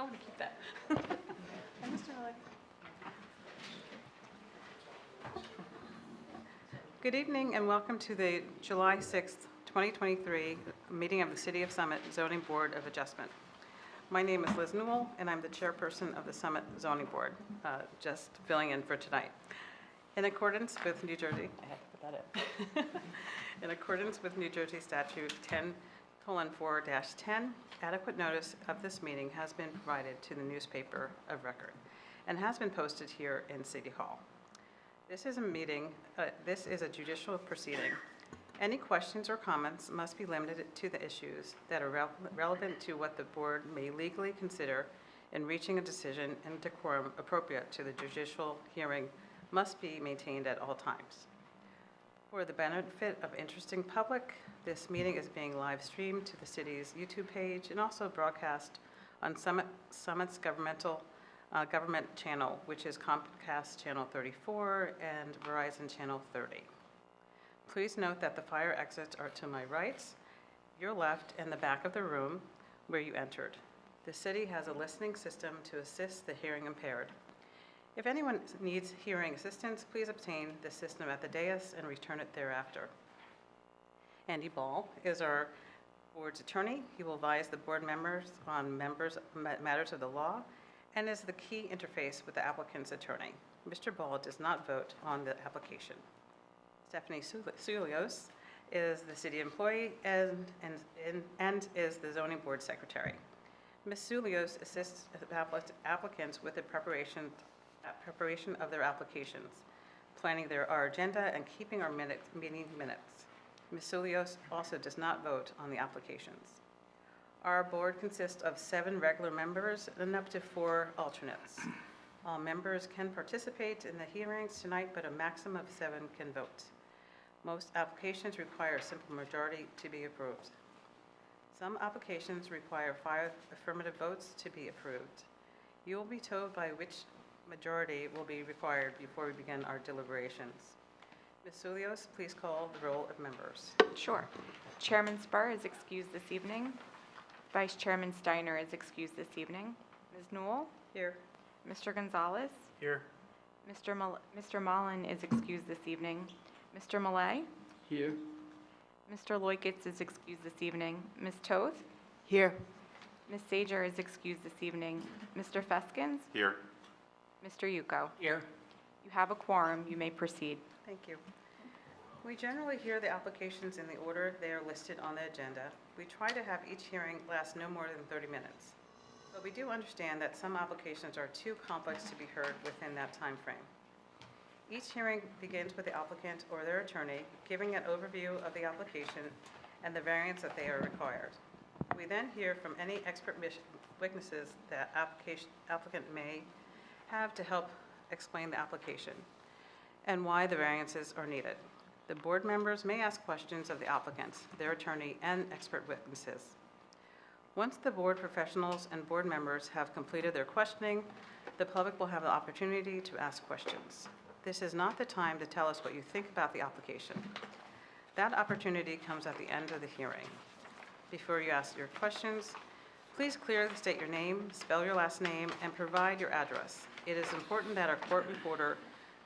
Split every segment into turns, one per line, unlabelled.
I'm going to keep that. And Mr. Miller. Good evening and welcome to the July 6th, 2023 meeting of the City of Summit Zoning Board of Adjustment. My name is Liz Newell and I'm the chairperson of the Summit Zoning Board, just filling in for tonight. In accordance with New Jersey, I have to put that in. In accordance with New Jersey Statute 10:4-10, adequate notice of this meeting has been provided to the newspaper of record and has been posted here in City Hall. This is a judicial proceeding. Any questions or comments must be limited to the issues that are relevant to what the board may legally consider in reaching a decision, and decorum appropriate to the judicial hearing must be maintained at all times. For the benefit of interesting public, this meeting is being live streamed to the city's YouTube page and also broadcast on Summit's government channel, which is Comcast Channel 34 and Verizon Channel 30. Please note that the fire exits are to my right, your left, and the back of the room where you entered. The city has a listening system to assist the hearing impaired. If anyone needs hearing assistance, please obtain the system at the dais and return it thereafter. Andy Ball is our board's attorney. He will advise the board members on matters of the law and is the key interface with the applicant's attorney. Mr. Ball does not vote on the application. Stephanie Sulios is the city employee and is the zoning board secretary. Ms. Sulios assists applicants with the preparation of their applications, planning our agenda, and keeping our meeting minutes. Ms. Sulios also does not vote on the applications. Our board consists of 7 regular members and up to 4 alternates. All members can participate in the hearings tonight, but a maximum of 7 can vote. Most applications require a simple majority to be approved. Some applications require 5 affirmative votes to be approved. You will be told by which majority will be required before we begin our deliberations. Ms. Sulios, please call the roll of members.
Sure. Chairman Spur is excused this evening. Vice Chairman Steiner is excused this evening. Ms. Newell?
Here.
Mr. Gonzalez?
Here.
Mr. Mullen is excused this evening. Mr. Millay?
Here.
Mr. Loikitz is excused this evening. Ms. Toth?
Here.
Ms. Sager is excused this evening. Mr. Feskins?
Here.
Mr. Yuko?
Here.
You have a quorum. You may proceed.
Thank you. We generally hear the applications in the order they are listed on the agenda. We try to have each hearing last no more than 30 minutes. But we do understand that some applications are too complex to be heard within that time frame. Each hearing begins with the applicant or their attorney giving an overview of the application and the variance that they are required. We then hear from any expert witnesses that applicant may have to help explain the application and why the variances are needed. The board members may ask questions of the applicants, their attorney, and expert witnesses. Once the board professionals and board members have completed their questioning, the public will have the opportunity to ask questions. This is not the time to tell us what you think about the application. That opportunity comes at the end of the hearing. Before you ask your questions, please clearly state your name, spell your last name, and provide your address. It is important that our court reporter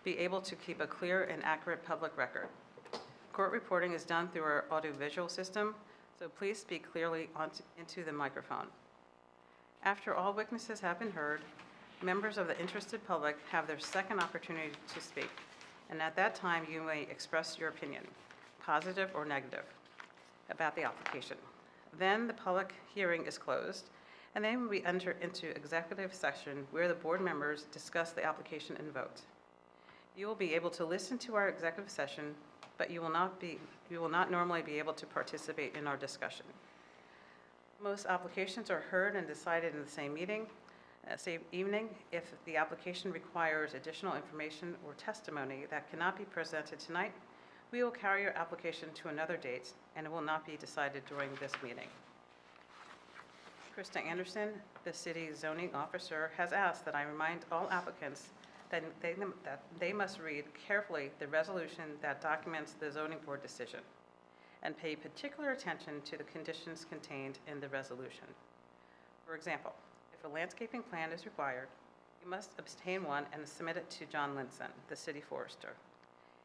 be able to keep a clear and accurate public record. Court reporting is done through our audiovisual system, so please speak clearly into the microphone. After all witnesses have been heard, members of the interested public have their second opportunity to speak, and at that time you may express your opinion, positive or negative, about the application. Then the public hearing is closed, and then we enter into executive session where the board members discuss the application and vote. You will be able to listen to our executive session, but you will not normally be able to participate in our discussion. Most applications are heard and decided in the same evening. If the application requires additional information or testimony that cannot be presented tonight, we will carry your application to another date, and it will not be decided during this meeting. Krista Anderson, the city's zoning officer, has asked that I remind all applicants that they must read carefully the resolution that documents the zoning board decision and pay particular attention to the conditions contained in the resolution. For example, if If a landscaping plan is required, you must obtain one and submit it to John Linson, the city forester.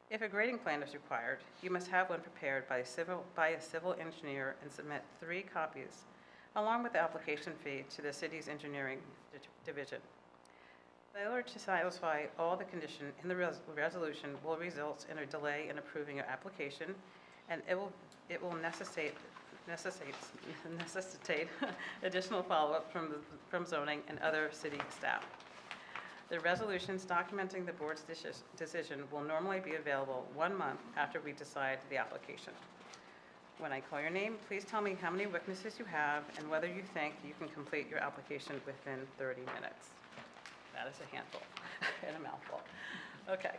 If a grading plan is required, you must have one prepared by a civil engineer and submit 3 copies, along with the application fee to the city's engineering division. Failure to satisfy all the conditions in the resolution will result in a delay in approving your application, and it will necessitate additional follow-up from zoning and other city staff. The resolutions documenting the board's decision will normally be available 1 month after we decide the application. When I call your name, please tell me how many witnesses you have and whether you think you can complete your application within 30 minutes. That is a handful and a mouthful. Okay.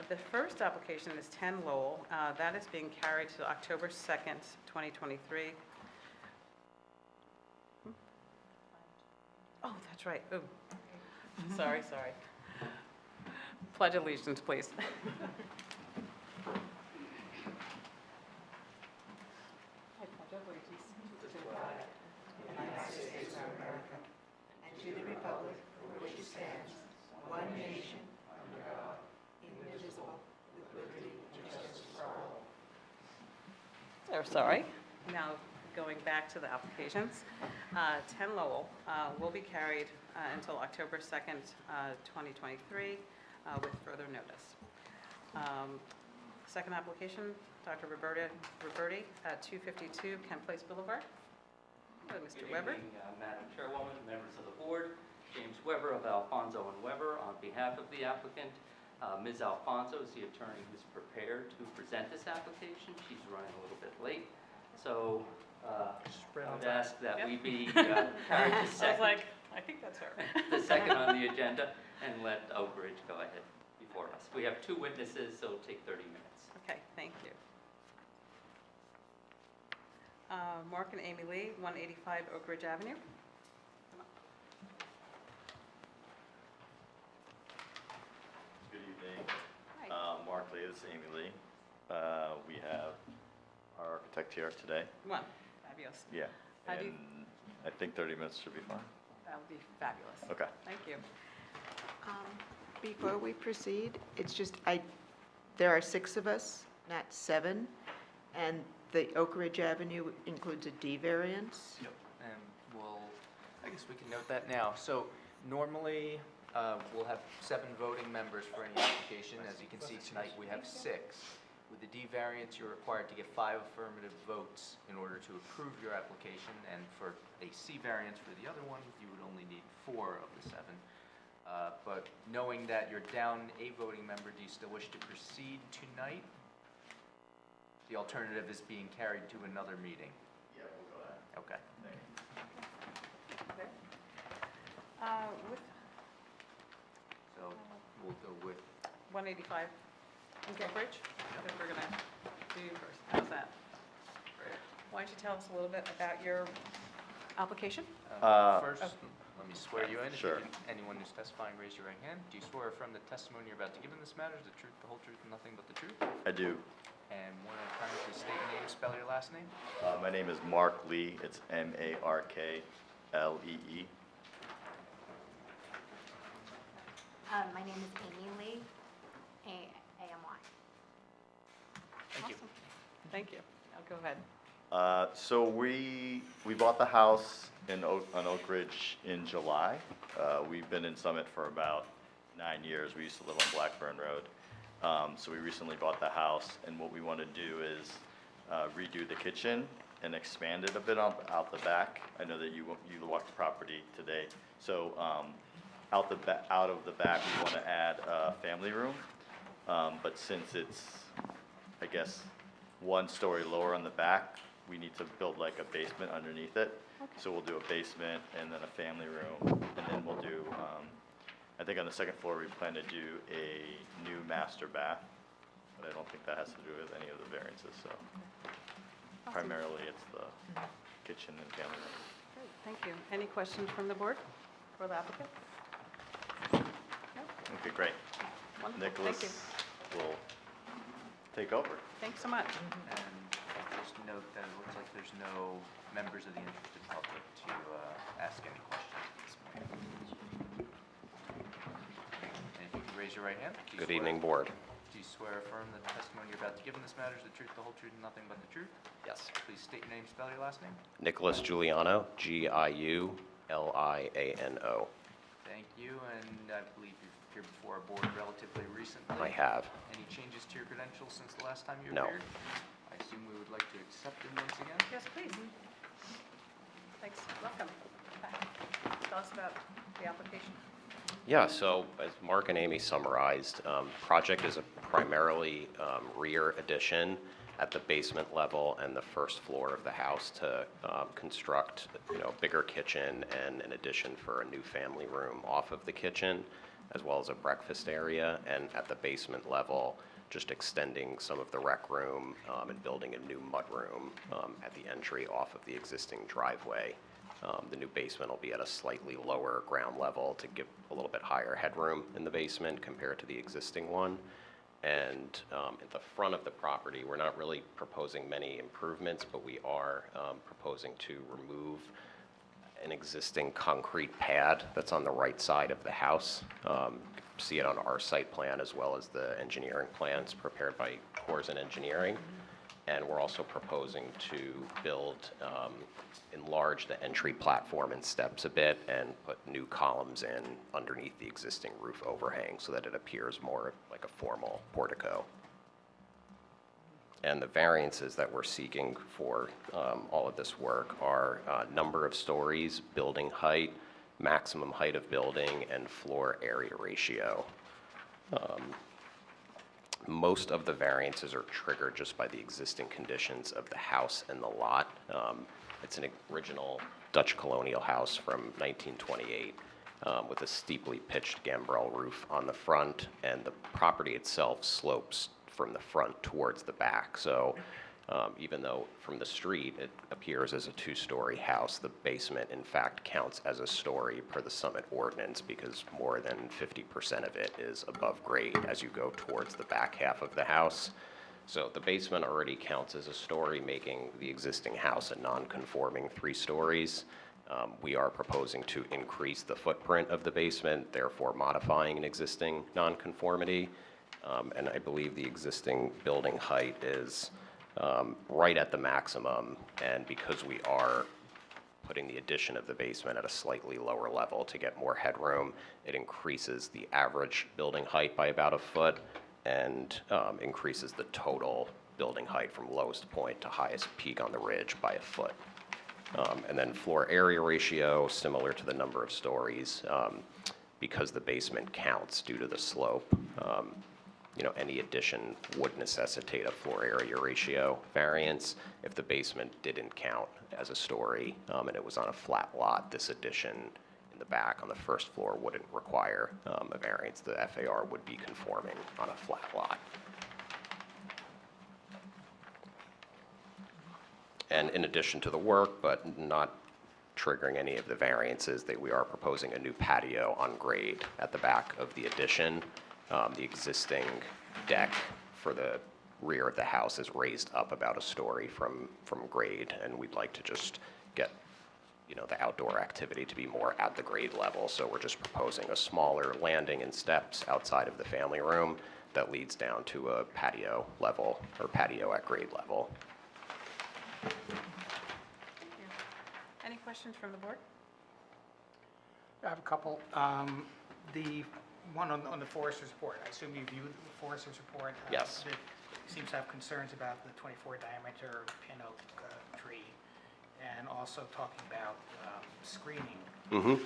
The first application is 10 Lowell. That is being carried to October 2nd, 2023. Oh, that's right. Ooh. Sorry. Pledge allegiance, please. I pledge allegiance to the flag of the United States of America and to the republic for which it stands, one nation, under God, indivisible, with liberty and justice for all. Sorry. Now, going back to the applications, 10 Lowell will be carried until October 2nd, 2023, with further notice. Second application, Dr. Roberti at 252 Kent Place Boulevard. Hello, Mr. Weber.
Good evening, Madam Chairwoman, members of the board. James Weber of Alfonso & Weber on behalf of the applicant. Ms. Alfonso is the attorney who's prepared to present this application. She's running a little bit late, so I would ask that we be carried to second.
I think that's her.
The second on the agenda, and let Oak Ridge go ahead before us. We have 2 witnesses, so it'll take 30 minutes.
Okay, thank you. Mark and Amy Lee, 185 Oak Ridge Avenue.
Good evening.
Hi.
Mark Lee, this is Amy Lee. We have our architect here today.
One, fabulous.
Yeah.
How do you-
And I think 30 minutes should be fine.
That would be fabulous.
Okay.
Thank you.
Before we proceed, it's just, there are 6 of us, not 7, and the Oak Ridge Avenue includes a D variance.
Yep, and I guess we can note that now. So normally, we'll have 7 voting members for any application. As you can see tonight, we have 6. With the D variance, you're required to get 5 affirmative votes in order to approve your application, and for a C variance for the other one, you would only need 4 of the 7. But knowing that you're down a voting member, do you still wish to proceed tonight? The alternative is being carried to another meeting.
Yeah, we'll go ahead.
Okay.
Okay. With
So we'll go with
185 Oak Ridge, if we're going to do you first. How's that? Why don't you tell us a little bit about your application?
first,
okay.
let me swear you in.
Sure.
If you can, anyone who's testifying, raise your right hand. Do you swear from the testimony you're about to give in this matter is the truth, the whole truth, and nothing but the truth?
I do.
And one at a time, please state your name, spell your last name.
My name is Mark Lee. It's M-A-R-K-L-E-E.
My name is Amy Lee, A-M-Y.
Thank you.
Awesome. Thank you. Now go ahead.
So we bought the house on Oak Ridge in July. We've been in Summit for about 9 years. We used to live on Blackburn Road. So we recently bought the house, and what we want to do is redo the kitchen and expand it a bit out the back. I know that you walked the property today. So out of the back, we want to add a family room. But since it's, I guess, 1 story lower on the back, we need to build like a basement underneath it.
Okay.
So we'll do a basement and then a family room, and then we'll do, I think on the 2nd floor, we plan to do a new master bath, but I don't think that has to do with any of the variances, so
Awesome.
primarily it's the kitchen and family room.
Great, thank you. Any questions from the board for the applicant? No?
Okay, great.
Wonderful.
Nicholas
Thank you.
will take over.
Thanks so much.
And just note that it looks like there's no members of the interested public to ask any questions. raise your right hand. Do you
Good
swear-
evening, Board.
Do you swear or affirm that the testimony you're about to give in this matter is the truth, the whole truth, and nothing but the truth?
Yes.
Please state your name, spell your last name.
Nicholas Giuliano, Giuliano.
Thank you, and I believe you've appeared before our board relatively recently.
I have.
Any changes to your credentials since the last time you
No.
appeared? I assume we would like to accept them once again.
Yes, please. Thanks, welcome. Tell us about the application.
Yeah, so as Mark and Amy summarized, project is a primarily rear addition at the basement level and the first floor of the house to construct, bigger kitchen and an addition for a new family room off of the kitchen, as well as a breakfast area. And at the basement level, just extending some of the rec room and building a new mudroom at the entry off of the existing driveway. The new basement will be at a slightly lower ground level to give a little bit higher headroom in the basement compared to the existing one. And at the front of the property, we're not really proposing many improvements, but we are proposing to remove an existing concrete pad that's on the right side of the house. See it on our site plan as well as the engineering plans prepared by Coors and Engineering. And we're also proposing to enlarge the entry platform and steps a bit and put new columns in underneath the existing roof overhang so that it appears more like a formal portico. And the variances that we're seeking for all of this work are number of stories, building height, maximum height of building, and floor area ratio. Most of the variances are triggered just by the existing conditions of the house and the lot. It's an original Dutch colonial house from 1928 with a steeply pitched gambrel roof on the front, and the property itself slopes from the front towards the back. So even though from the street it appears as a two-story house, the basement in fact counts as a story per the Summit ordinance because more than 50% of it is above grade as you go towards the back half of the house. So the basement already counts as a story, making the existing house a non-conforming 3 stories. We are proposing to increase the footprint of the basement, therefore modifying an existing non-conformity. And I believe the existing building height is right at the maximum, and because we are putting the addition of the basement at a slightly lower level to get more headroom, it increases the average building height by about 1 foot and increases the total building height from lowest point to highest peak on the ridge by 1 foot. And then floor area ratio, similar to the number of stories, because the basement counts due to the slope. Any addition would necessitate a floor area ratio variance. If the basement didn't count as a story and it was on a flat lot, this addition in the back on the first floor wouldn't require a variance. The FAR would be conforming on a flat lot. And in addition to the work, but not triggering any of the variances, that we are proposing a new patio on grade at the back of the addition. The existing deck for the rear of the house is raised up about a story from grade, and we'd like to just get the outdoor activity to be more at the grade level. So we're just proposing a smaller landing and steps outside of the family room that leads down to a patio level or patio at grade level.
Thank you. Any questions from the board?
I have a couple. The one on the forester's report, I assume you viewed the forester's report?
Yes.
It seems to have concerns about the 24 diameter pin oak tree, and also talking about screening in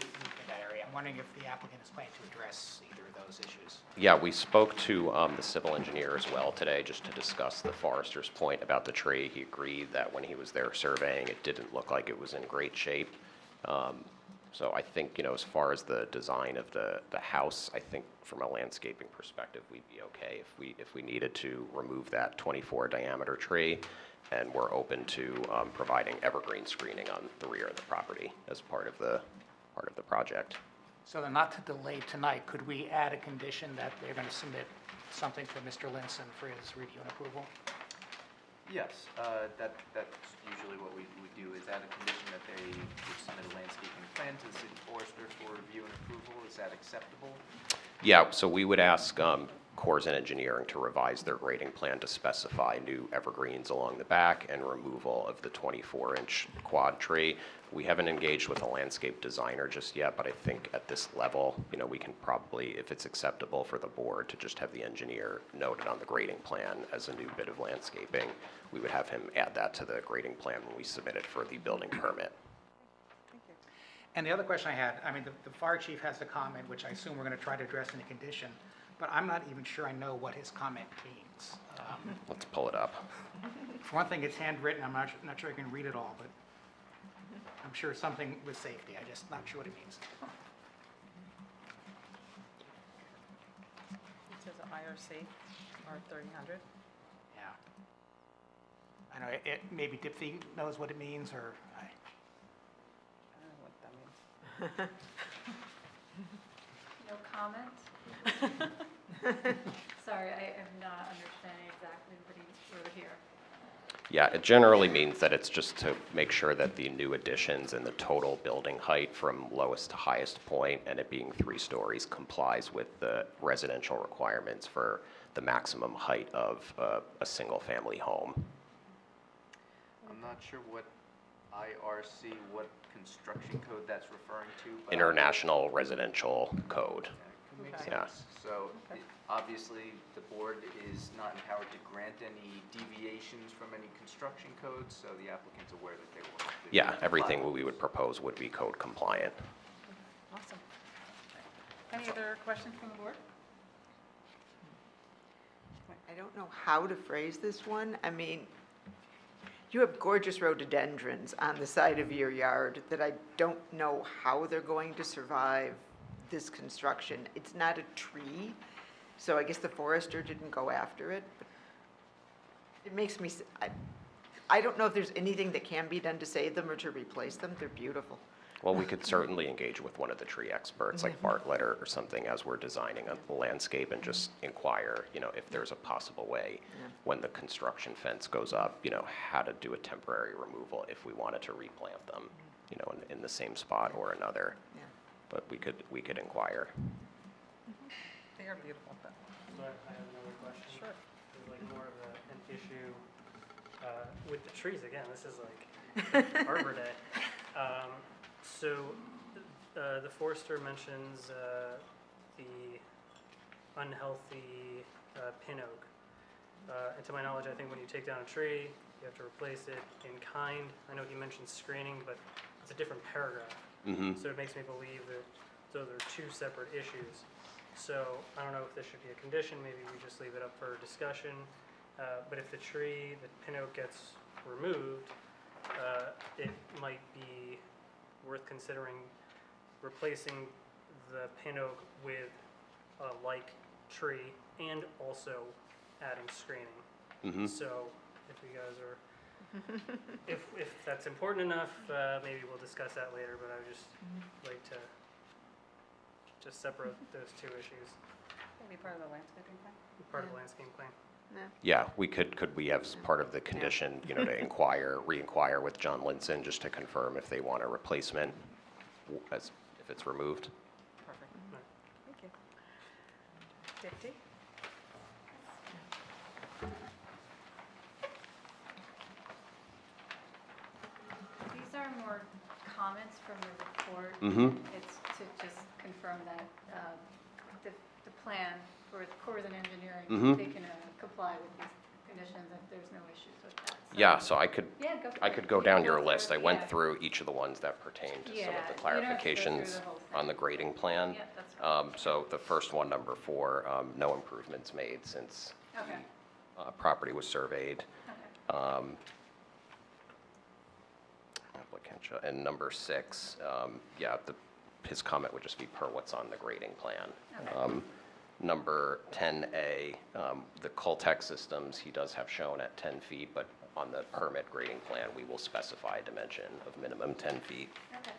that area. I'm wondering if the applicant is planning to address either of those issues.
Yeah, we spoke to the civil engineer as well today just to discuss the forester's point about the tree. He agreed that when he was there surveying, it didn't look like it was in great shape. So I think, as far as the design of the house, I think from a landscaping perspective, we'd be okay if we needed to remove that 24 diameter tree. And we're open to providing evergreen screening on the rear of the property as part of the project.
So then, not to delay tonight, could we add a condition that they're going to submit something to Mr. Linson for his review and approval?
Yes, that's usually what we do, is add a condition that they would submit a landscaping plan to the city forester for review and approval. Is that acceptable?
Yeah, so we would ask Corps and Engineering to revise their grading plan to specify new evergreens along the back and removal of the 24-inch quad tree. We haven't engaged with a landscape designer just yet, but I think at this level, we can probably, if it's acceptable for the board, to just have the engineer note it on the grading plan as a new bit of landscaping. We would have him add that to the grading plan when we submit it for the building permit.
Thank you.
And the other question I had, I mean, the fire chief has a comment, which I assume we're going to try to address in the condition, but I'm not even sure I know what his comment means.
Let's pull it up.
For one thing, it's handwritten, I'm not sure I can read it all, but I'm sure it's something with safety, I'm just not sure what it means.
It says IRC, R300.
Yeah. I know, maybe Dipsy knows what it means, or,
I don't know what that means.
No comment? Sorry, I am not understanding exactly what he wrote here.
Yeah, it generally means that it's just to make sure that the new additions and the total building height from lowest to highest point, and it being 3 stories, complies with the residential requirements for the maximum height of a single-family home.
I'm not sure what IRC, what construction code that's referring to. But
International Residential Code.
That makes
Okay.
Yeah.
sense. So obviously, the board is not empowered to grant any deviations from any construction codes, so the applicant's aware that they will have to.
Yeah,
comply
everything
with
we would propose would be code compliant.
Awesome. Any other questions from the board?
I don't know how to phrase this one. I mean, you have gorgeous rhododendrons on the side of your yard that I don't know how they're going to survive this construction. It's not a tree, so I guess the forester didn't go after it. But it makes me, I don't know if there's anything that can be done to save them or to replace them. They're beautiful.
Well, we could certainly engage with one of the tree experts, like Bartlett or something, as we're designing a landscape, and just inquire, if there's a possible way, when the construction fence goes up, how to do a temporary removal if we wanted to replant them, in the same spot or another.
Yeah.
But we could inquire.
They are beautiful, but.
So I have another question.
Sure.
It's like more of an issue with the trees again. This is like Arbor Day. So the forester mentions the unhealthy pin oak. And to my knowledge, I think when you take down a tree, you have to replace it in kind. I know he mentioned screening, but it's a different paragraph.
Mm-hmm.
So it makes me believe that those are 2 separate issues. So I don't know if this should be a condition, maybe we just leave it up for discussion. But if the tree, the pin oak gets removed, it might be worth considering replacing the pin oak with a like tree and also adding screening.
Mm-hmm.
So if you guys are, if that's important enough, maybe we'll discuss that later, but I would just like to just separate those 2 issues,
Maybe part of the landscaping plan?
part of the landscape plan.
Yeah, could we have as part of the condition, to re-inquire with John Linson, just to confirm if they want a replacement, if it's removed?
Perfect. Thank you. Dipti?
These are more comments from the report.
Mm-hmm.
It's to just confirm that the plan for the Corps and Engineering,
Mhm.
they can comply with these conditions, and there's no issues with that. So-
Yeah, so I could
Yeah, go for
I
it.
could go
You
down
can
your
go
list. I
through-
went
yeah.
through each of the ones that pertain to some
Yeah,
of the
you don't have to go through
clarifications
the whole
on
thing.
the grading plan.
Yeah, that's fine.
So the first one, number 4, no improvements made since
Okay.
the property was surveyed.
Okay.
Applicant shall- And number 6, his comment would just be per what's on the grading plan.
Okay.
Number 10A, the Coltech systems, he does have shown at 10 feet, but on the permit grading plan, we will specify a dimension of minimum 10 feet.
Okay.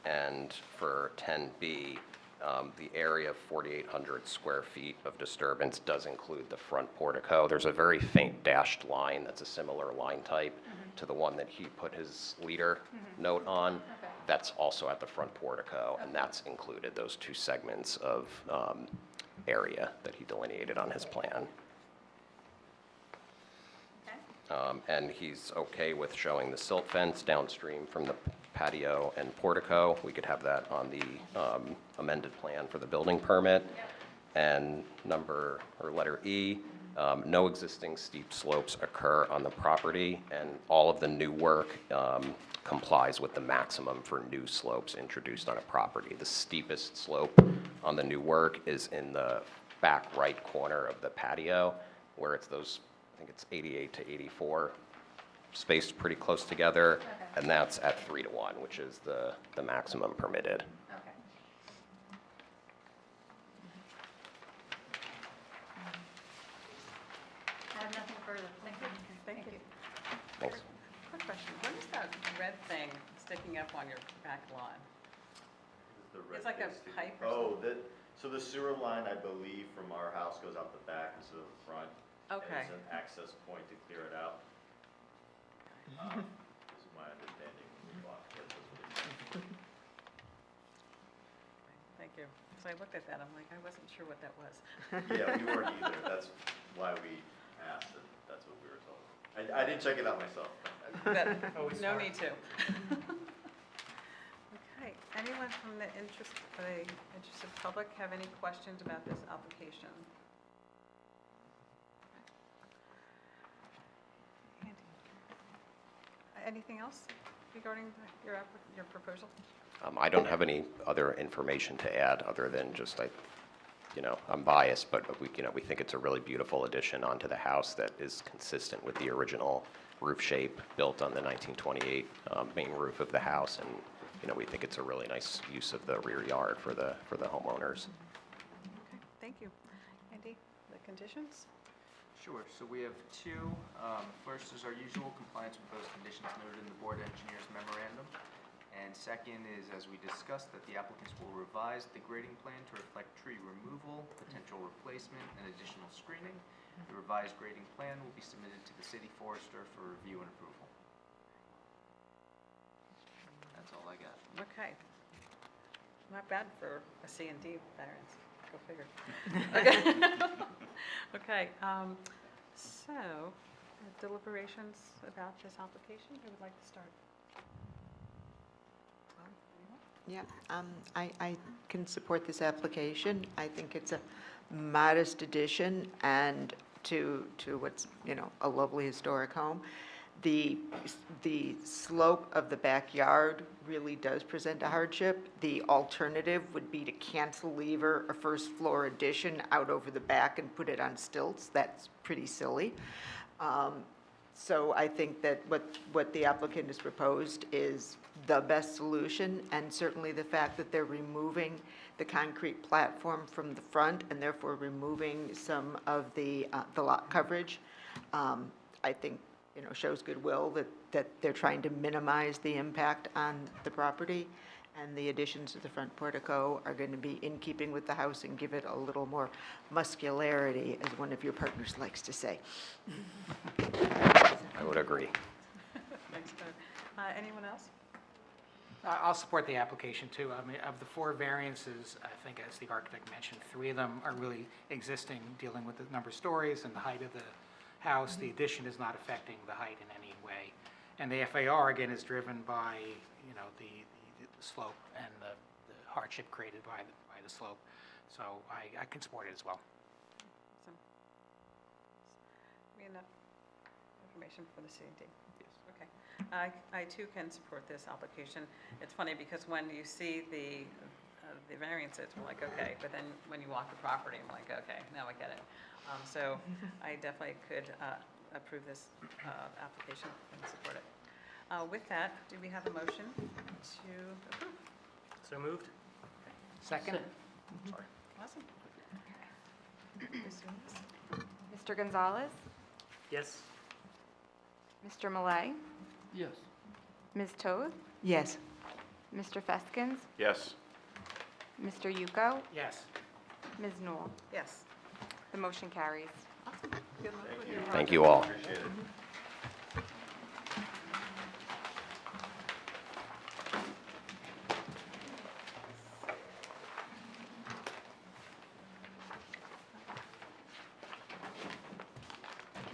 And for 10B, The area of 4,800 square feet of disturbance does include the front portico. There's a very faint dashed line that's a similar line type to the one that he put his leader note on.
Okay.
That's also at the front portico, and that's included, those two segments of area that he delineated on his plan.
Okay.
And he's okay with showing the silt fence downstream from the patio and portico. We could have that on the amended plan for the building permit. And letter E, no existing steep slopes occur on the property, and all of the new work complies with the maximum for new slopes introduced on a property. The steepest slope on the new work is in the back right corner of the patio, where it's those, I think it's 88 to 84, spaced pretty close together,
Okay.
and that's at 3 to 1, which is the maximum permitted.
Okay. I have nothing further. Thank you.
Thank you.
Thanks.
Quick question, what is that red thing sticking up on your back lawn? It's like a pipe or something?
So the sewer line, I believe, from our house goes out the back instead of the front.
Okay.
And it's an access point to clear it out. This is my understanding.
Thank you. Because I looked at that, I'm like, I wasn't sure what that was.
Yeah, we weren't either. That's why we asked, and that's what we were told. I didn't check it out myself.
But
Always
no
smart.
need to. Okay, anyone from the interested public have any questions about this application? Andy? Anything else regarding your proposal?
I don't have any other information to add other than just, I'm biased, but we think it's a really beautiful addition onto the house that is consistent with the original roof shape built on the 1928 main roof of the house, and we think it's a really nice use of the rear yard for the homeowners.
Okay, thank you. Andy, the conditions?
Sure, so we have two. First is our usual compliance with those conditions noted in the board engineer's memorandum. And second is, as we discussed, that the applicants will revise the grading plan to reflect tree removal, potential replacement, and additional screening. The revised grading plan will be submitted to the city forester for review and approval. That's all I got.
Okay. Not bad for a C and D variance. Go figure. Okay. Okay, so deliberations about this application, who would like to start?
Yeah, I can support this application. I think it's a modest addition and to what's, a lovely historic home. The slope of the backyard really does present a hardship. The alternative would be to cantilever a first floor addition out over the back and put it on stilts. That's pretty silly. So I think that what the applicant has proposed is the best solution, and certainly the fact that they're removing the concrete platform from the front and therefore removing some of the lot coverage, I think, shows goodwill that they're trying to minimize the impact on the property, and the additions to the front portico are going to be in keeping with the house and give it a little more muscularity, as one of your partners likes to say.
I would agree.
Thanks, Doug. Anyone else?
I'll support the application too. I mean, of the 4 variances, I think as the architect mentioned, 3 of them are really existing, dealing with the number of stories and the height of the house. The addition is not affecting the height in any way. And the FAR, again, is driven by, the slope and the hardship created by the slope. So I can support it as well.
Awesome. We enough information for the C&D? Yes. Okay. I too can support this application. It's funny because when you see the variances, we're like, okay, but then when you walk the property, I'm like, okay, now I get it. So I definitely could approve this application and support it. With that, do we have a motion to approve?
So moved?
Second?
Sorry. Awesome.
Mr. Gonzalez?
Yes.
Mr. Malay?
Yes.
Ms. Toth?
Yes.
Mr. Feskins?
Yes.
Mr. Yuko?
Yes.
Ms. Newell?
Yes.
The motion carries.
Good luck with your
Thank you all.
Appreciate it.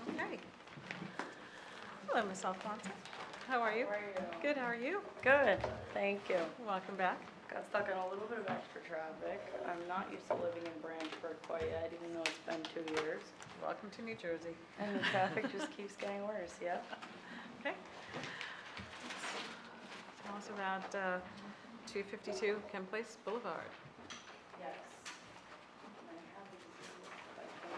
Okay. Hello, Ms. Alfonso. How are you?
How are you?
Good, how are you?
Good, thank you.
Welcome back.
Got stuck in a little bit of extra traffic. I'm not used to living in Branchford quite yet, even though it's been 2 years.
Welcome to New Jersey.
And the traffic just keeps getting worse, yeah?
Okay. Tell us about 252 Kent Place Boulevard.
Yes. And I have these, if I can.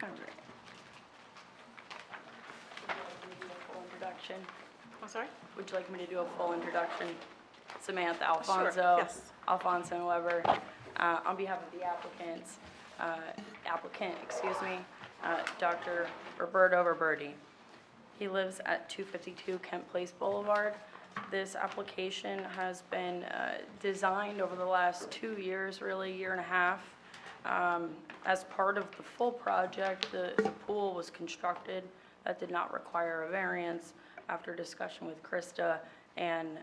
All right. Would you like me to do a full introduction?
I'm sorry?
Would you like me to do a full introduction? Samantha Alfonso.
Yes.
Alfonso and Weber, on behalf of the applicant, Dr. Roberto Roberti. He lives at 252 Kent Place Boulevard. This application has been designed over the last 2 years, really, year and a half. As part of the full project, the pool was constructed. That did not require a variance after discussion with Krista and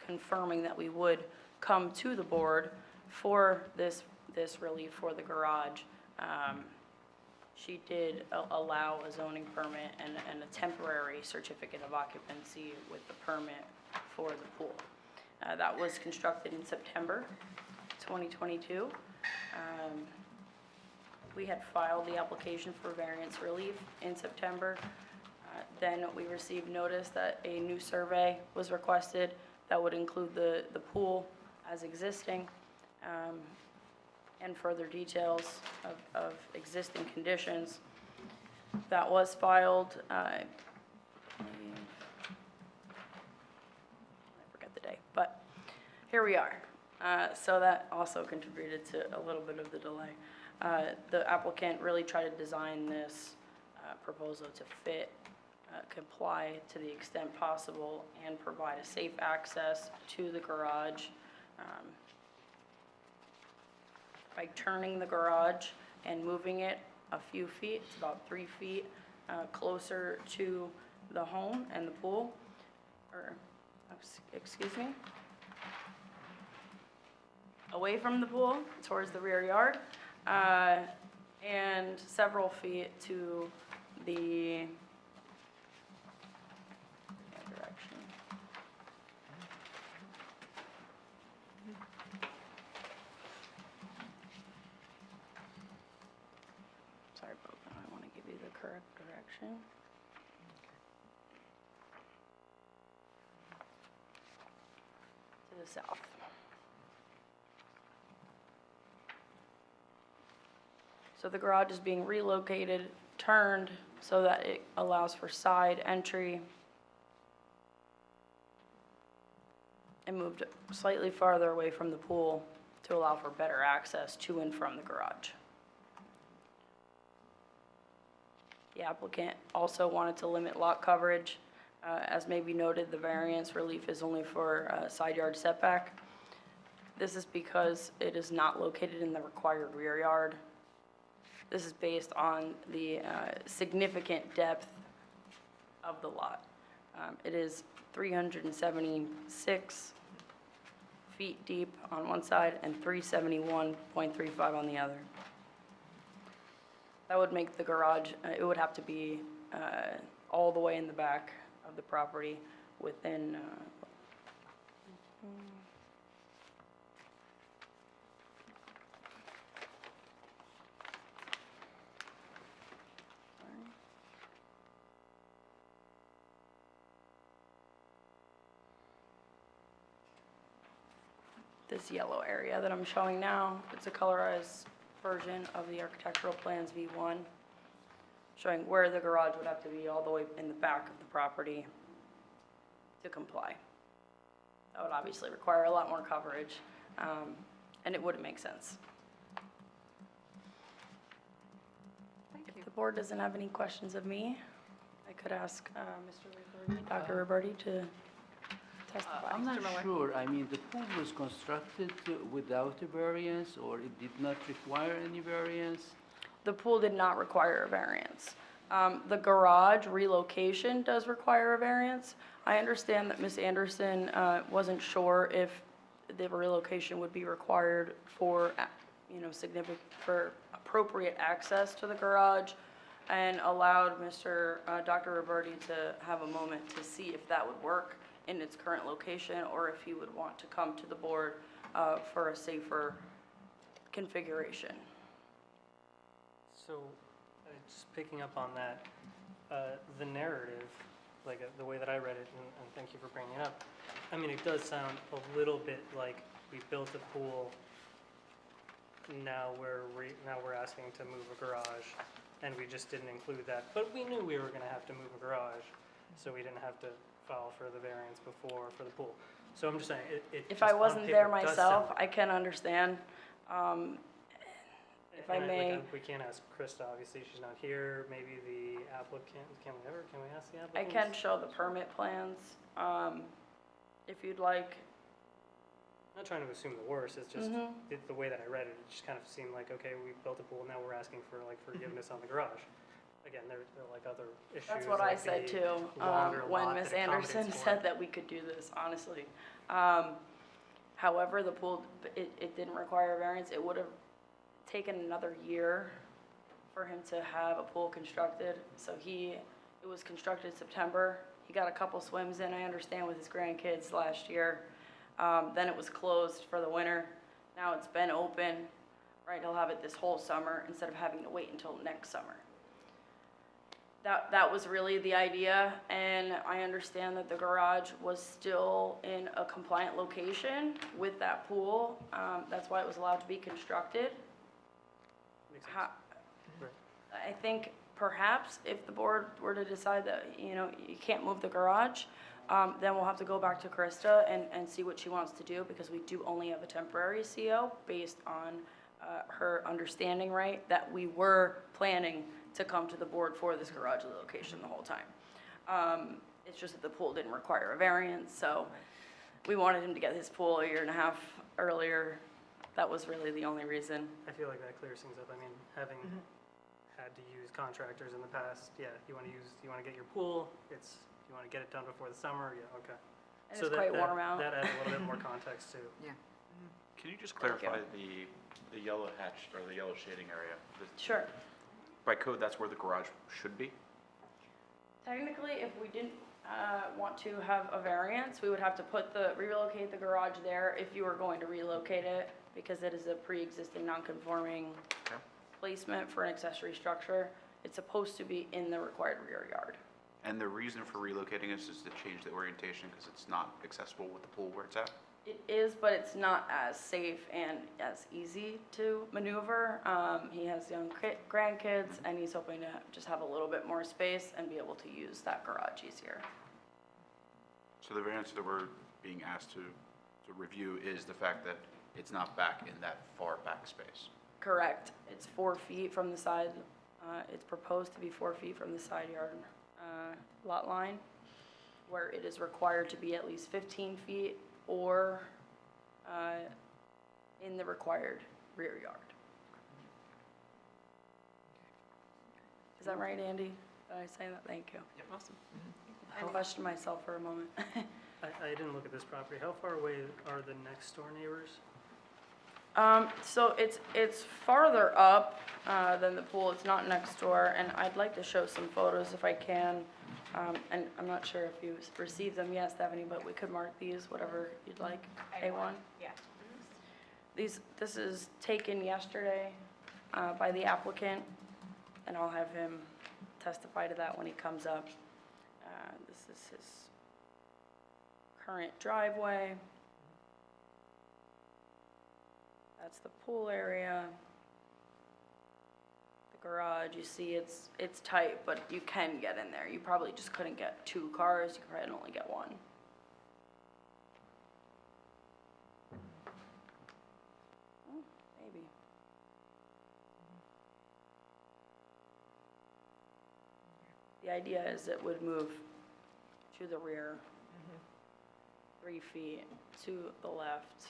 confirming that we would come to the board for this relief for the garage. She did allow a zoning permit and a temporary certificate of occupancy with the permit for the pool. That was constructed in September 2022. We had filed the application for variance relief in September. Then we received notice that a new survey was requested that would include the pool as existing, and further details of existing conditions. That was filed, I forget the day, but here we are. So that also contributed to a little bit of the delay. The applicant really tried to design this proposal to fit, comply to the extent possible, and provide a safe access to the garage. By turning the garage and moving it a few feet, it's about 3 feet, closer to the home and the pool, or, excuse me, away from the pool towards the rear yard, and several feet to the direction. Sorry about that, I want to give you the correct direction. To the south. So the garage is being relocated, turned so that it allows for side entry, and moved slightly farther away from the pool to allow for better access to and from the garage. The applicant also wanted to limit lot coverage. As may be noted, the variance relief is only for side yard setback. This is because it is not located in the required rear yard. This is based on the significant depth of the lot. It is 376 feet deep on one side and 371.35 on the other. That would make the garage, it would have to be all the way in the back of the property within, this yellow area that I'm showing now. It's a colorized version of the architectural plans V1. showing where the garage would have to be all the way in the back of the property to comply. That would obviously require a lot more coverage, and it wouldn't make sense.
Thank you.
If the board doesn't have any questions of me, I could ask Mr. Roberti, Dr. Roberti to testify.
I'm not
Mr. Miller?
sure. I mean, the pool was constructed without a variance, or it did not require any variance?
The pool did not require a variance. The garage relocation does require a variance. I understand that Ms. Anderson wasn't sure if the relocation would be required for, for appropriate access to the garage, and allowed Dr. Roberti to have a moment to see if that would work in its current location, or if he would want to come to the board for a safer configuration.
So, just picking up on that, the narrative, like the way that I read it, and thank you for bringing it up, I mean, it does sound a little bit like we built a pool, now we're asking to move a garage, and we just didn't include that. But we knew we were gonna have to move a garage, so we didn't have to file for the variance before for the pool. So I'm just saying,
If
just
I
on
wasn't
paper
there
does
myself,
sound-
I can understand. If I
and
may,
we can't ask Krista, obviously, she's not here, maybe the applicant, can we ask the
I
applicant?
can show the permit plans, if you'd like.
I'm not trying to assume the worst, it's just, the way that I read it, it just kind of seemed like, okay, we built a pool, now we're asking for like forgiveness on the garage. Again, there are like other issues.
That's what I
like
said
the
too,
longer
when
lot
Ms.
that accommodates
Anderson
for
said
it.
that we could do this, honestly. However, the pool, it didn't require a variance. It would have taken another year for him to have a pool constructed. So it was constructed September. He got a couple swims in, I understand, with his grandkids last year. Then it was closed for the winter. Now it's been open, right? He'll have it this whole summer instead of having to wait until next summer. That was really the idea, and I understand that the garage was still in a compliant location with that pool. That's why it was allowed to be constructed.
Makes sense. Right.
I think perhaps if the board were to decide that, you can't move the garage, then we'll have to go back to Krista and see what she wants to do, because we do only have a temporary CO based on her understanding, right, that we were planning to come to the board for this garage relocation the whole time. It's just that the pool didn't require a variance, so we wanted him to get his pool a year and a half earlier. That was really the only reason.
I feel like that clears things up. I mean, having had to use contractors in the past, yeah, you want to get your pool, you want to get it done before the summer, yeah, okay.
And
So
it's quite warm out.
That adds a little bit more context too.
Yeah.
Can you just
Thank you.
clarify the yellow hatch, or the yellow shading area?
Sure.
By code, that's where the garage should be?
Technically, if we didn't want to have a variance, we would have to relocate the garage there if you were going to relocate it, because it is a pre-existing non-conforming
Okay.
placement for an accessory structure. It's supposed to be in the required rear yard.
And the reason for relocating this is to change the orientation because it's not accessible with the pool where it's at?
It is, but it's not as safe and as easy to maneuver. He has young grandkids, and he's hoping to just have a little bit more space and be able to use that garage easier.
So the variance that we're being asked to review is the fact that it's not back in that far back space?
Correct. It's 4 feet from the side. It's proposed to be 4 feet from the side yard lot line, where it is required to be at least 15 feet or in the required rear yard. Is that right, Andy? Did I say that? Thank you.
Awesome.
I questioned myself for a moment.
I didn't look at this property. How far away are the next door neighbors?
So it's farther up than the pool. It's not next door, and I'd like to show some photos if I can. And I'm not sure if you received them yet, Stephanie, but we could mark these, whatever you'd like. A1?
Yeah.
This is taken yesterday by the applicant, and I'll have him testify to that when he comes up. This is his current driveway. That's the pool area. The garage, you see it's tight, but you can get in there. You probably just couldn't get 2 cars, you could probably only get 1. Maybe. The idea is it would move to the rear 3 feet, to the left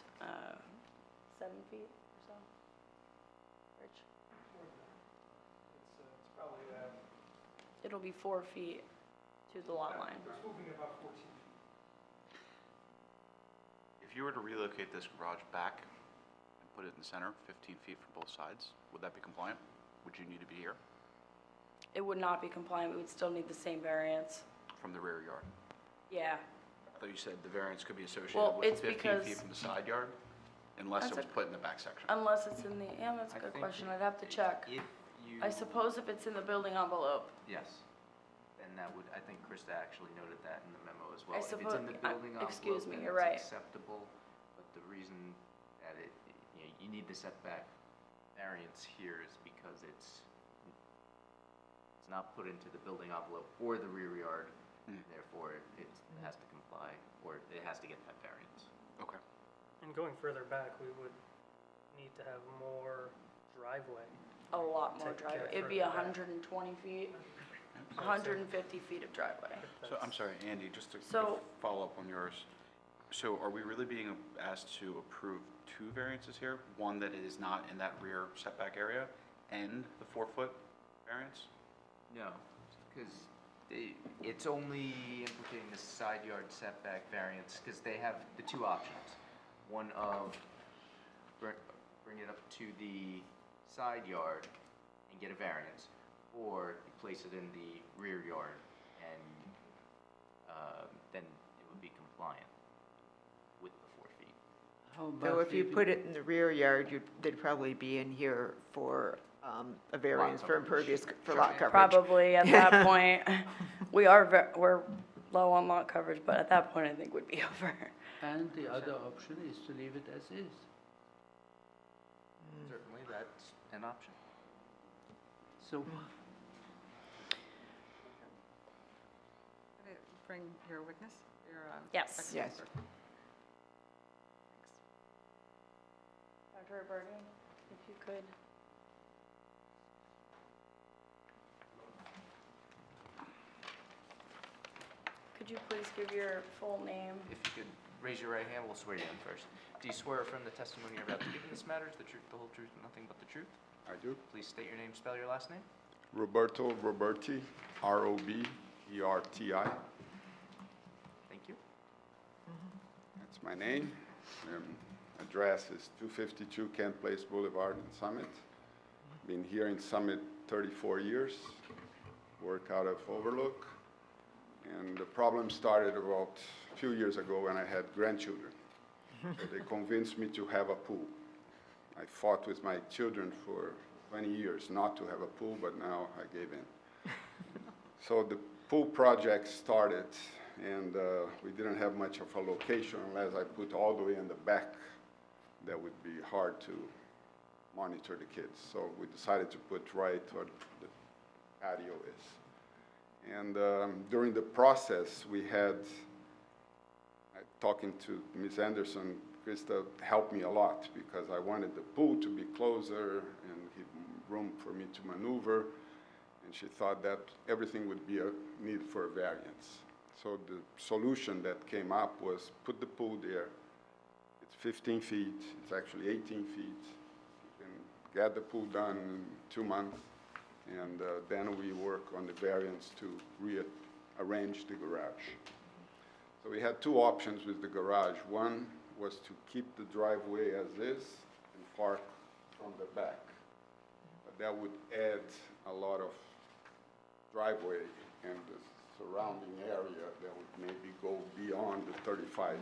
7 feet or so. Rich?
It's probably,
It'll be 4 feet to the lot line.
it's moving about 14 feet.
If you were to relocate this garage back and put it in the center, 15 feet from both sides, would that be compliant? Would you need to be here
It would not be compliant, we would still need the same variance.
from the rear yard?
Yeah,
I thought you said the variance could be associated
Well,
with
it's
15
because-
feet from the side yard, unless it
That's
was put in the back section.
unless it's in the, yeah, that's a
I
good
think
question, I'd have to check.
If you.
I suppose if it's in the building envelope,
Yes, and that would, I think Krista actually noted that in the memo as well.
I
If it's in
suppose-
the building envelope,
excuse me,
then
you're
it's
right.
acceptable, but the reason that you need the setback variance here is because it's not put into the building envelope or the rear yard, therefore it has to comply, or it has to get that variance.
Okay.
And going further back, we would need to have more driveway.
a lot more
To
driveway,
get
it'd be
further back.
120 feet, 150 feet of driveway.
So, I'm sorry, Andy, just to
So-
follow up on yours. So are we really being asked to approve 2 variances here? One that is not in that rear setback area and the 4-foot variance?
No, because it's only implicating the side yard setback variance, because they have the 2 options. One of bring it up to the side yard and get a variance, or you place it in the rear yard and then it would be compliant with the 4 feet.
How
So
about
if you put it in the rear yard, they'd probably be in here for a variance for impervious, for lot coverage.
Probably at that point, we're low on lot coverage, but at that point, I think we'd be over.
And the other option is to leave it as is.
Certainly, that's an option.
So
Bring your witness, your.
Yes.
expert.
Yes.
Thanks.
Dr. Roberti, if you could. Could you please give your full name?
If you could raise your right hand, we'll swear you in first. Do you swear from the testimony you're about to give in this matter is the truth, the whole truth, and nothing but the truth?
I do.
Please state your name, spell your last name.
Roberto Roberti, R-O-B-E-R-T-I.
Thank you.
That's my name. Address is 252 Kent Place Boulevard in Summit. Been here in Summit 34 years. Work out of Overlook. And the problem started about a few years ago when I had grandchildren. So they convinced me to have a pool. I fought with my children for 20 years not to have a pool, but now I gave in. So the pool project started, and we didn't have much of a location unless I put all the way in the back. That would be hard to monitor the kids. So we decided to put right where the patio is. And during the process, we had, talking to Ms. Anderson, Krista helped me a lot because I wanted the pool to be closer and give room for me to maneuver. And she thought that everything would be a need for a variance. So the solution that came up was put the pool there. It's 15 feet, it's actually 18 feet. You can get the pool done in 2 months. And then we work on the variance to rearrange the garage. So we had 2 options with the garage. One was to keep the driveway as is and park from the back. But that would add a lot of driveway and the surrounding area that would maybe go beyond the 35%.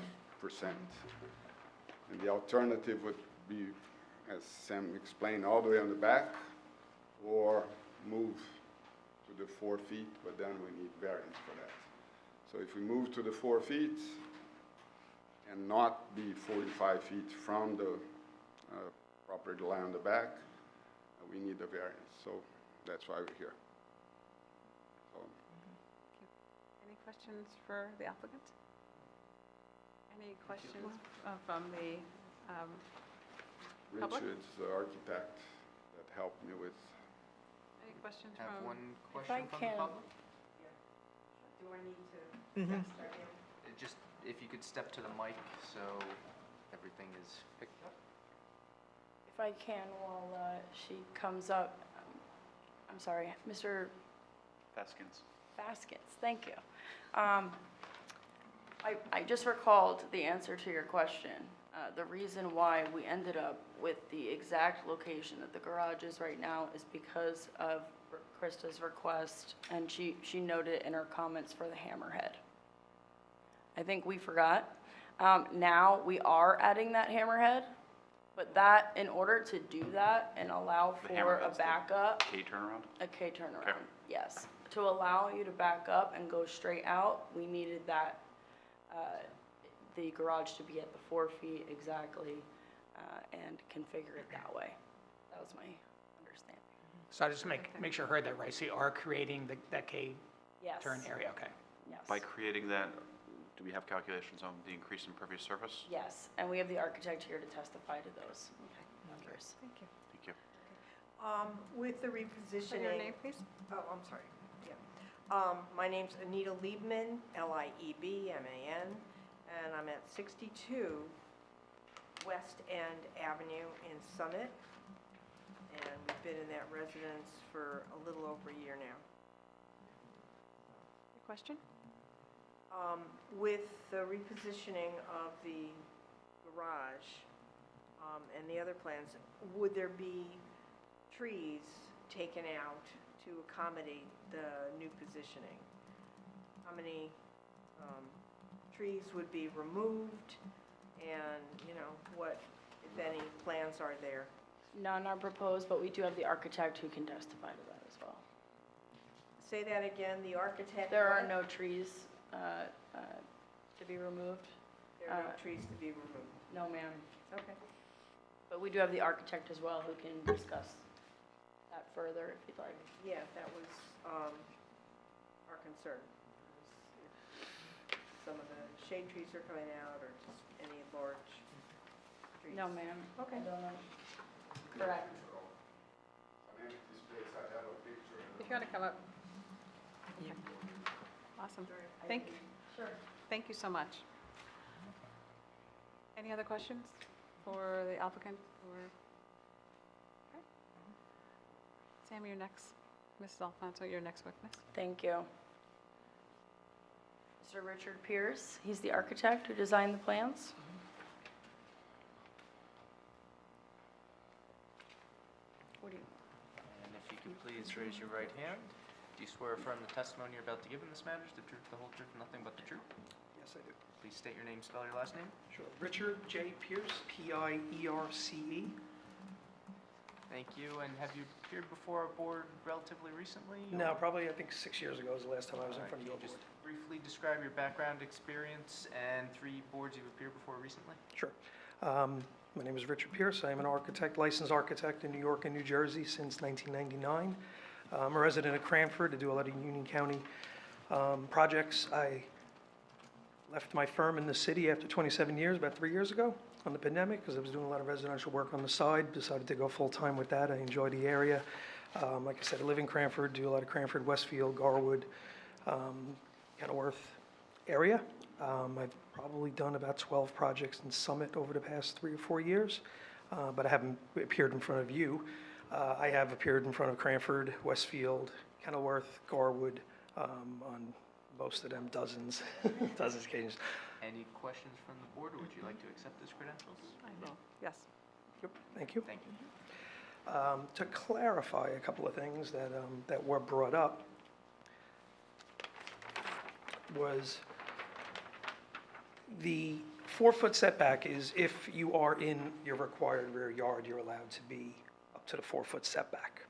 And the alternative would be, as Sam explained, all the way on the back, or move to the 4 feet, but then we need variance for that. So if we move to the 4 feet and not be 45 feet from the property line on the back, we need a variance. So that's why we're here. So,
Any questions for the applicant? Any questions from the public?
Richard's the architect that helped me with.
Any questions
Have
from?
one
I
question from the
can-
public?
Do I need to?
Mhm.
Just if you could step to the mic so everything is picked up.
If I can, while she comes up, I'm sorry, Mr.
Baskins.
Baskets, thank you. I just recalled the answer to your question. The reason why we ended up with the exact location that the garage is right now is because of Krista's request, and she noted in her comments for the hammerhead. I think we forgot. Now we are adding that hammerhead, but that, in order to do that and allow
The
for a
hammerhead's the
backup,
K turnaround?
a K turnaround,
Okay.
yes. To allow you to back up and go straight out, we needed that, the garage to be at the 4 feet exactly, and configure it that way. That was my understanding.
So I just make sure I heard that right. So you are creating that K
Yes.
turn area, okay.
Yes.
By creating that, do we have calculations on the increase in impervious surface?
Yes, and we have the architect here to testify to those numbers.
Thank you.
Thank you.
With the
Say
repositioning.
your name, please.
Oh, I'm sorry, yeah. My name's Anita Liebman, Liebman, and I'm at 62 West End Avenue in Summit. And we've been in that residence for a little over a year now.
Your question?
With the repositioning of the garage and the other plans, would there be trees taken out to accommodate the new positioning? How many trees would be removed, and, what, if any, plans are there?
None are proposed, but we do have the architect who can testify to that as well.
Say that again, the architect?
There are
what?
no trees to be removed.
There are no trees to be removed.
No, ma'am.
Okay.
But we do have the architect as well who can discuss that further if you'd like.
Yeah, that was our concern. If some of the shade trees are coming out, or just any large trees?
No, ma'am.
Okay.
I don't know. Correct.
An empty space, I have a picture.
If you want to come up. Okay. Awesome. Thank you so much. Any other questions for the applicant or? Okay. Sam, you're next. Mrs. Alfonso, you're next witness.
Thank you. Mr. Richard Pierce, he's the architect who designed the plans. What do you?
And if you could please raise your right hand. Do you swear affirm the testimony you're about to give in this matter is the truth, the whole truth, and nothing but the truth?
Yes, I do.
Please state your name, spell your last name.
Sure. Richard J. Pierce, Pierce.
Thank you, and have you appeared before our board relatively recently?
No, probably, I think 6 years ago was the last time I was in
All right,
front of your
can you
board.
just briefly describe your background experience and 3 boards you've appeared before recently?
Sure. My name is Richard Pierce. I am an architect, licensed architect in New York and New Jersey since 1999. I'm a resident of Cranford. I do a lot of Union County projects. I left my firm in the city after 27 years, about 3 years ago, on the pandemic, because I was doing a lot of residential work on the side. Decided to go full-time with that. I enjoy the area. Like I said, I live in Cranford, do a lot of Cranford, Westfield, Garwood, Kenilworth area. I've probably done about 12 projects in Summit over the past 3 or 4 years, but I haven't appeared in front of you. I have appeared in front of Cranford, Westfield, Kenilworth, Garwood, on most of them, dozens of occasions.
Any questions from the board, or would you like to accept his credentials?
I will, yes.
Thank you.
Thank you.
To clarify a couple of things that were brought up was the 4-foot setback is if you are in your required rear yard, you're allowed to be up to the 4-foot setback.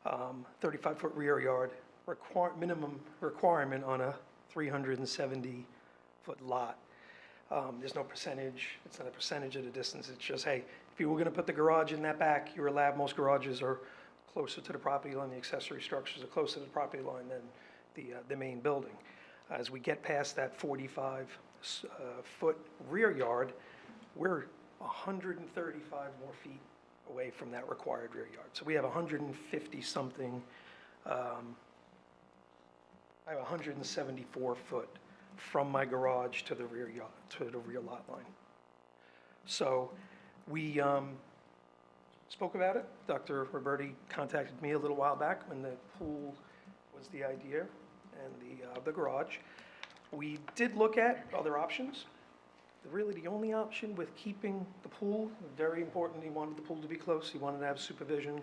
35-foot rear yard minimum requirement on a 370-foot lot. There's no percentage, it's not a percentage of the distance, it's just, hey, if you were gonna put the garage in that back, you're allowed, most garages are closer to the property line. The accessory structures are closer to the property line than the main building. As we get past that 45-foot rear yard, we're 135 more feet away from that required rear yard. So we have 150-something, I have 174 foot from my garage to the rear yard, to the rear lot line. So we spoke about it. Dr. Roberti contacted me a little while back when the pool was the idea and the garage. We did look at other options. Really, the only option with keeping the pool, very important, he wanted the pool to be close, he wanted to have supervision,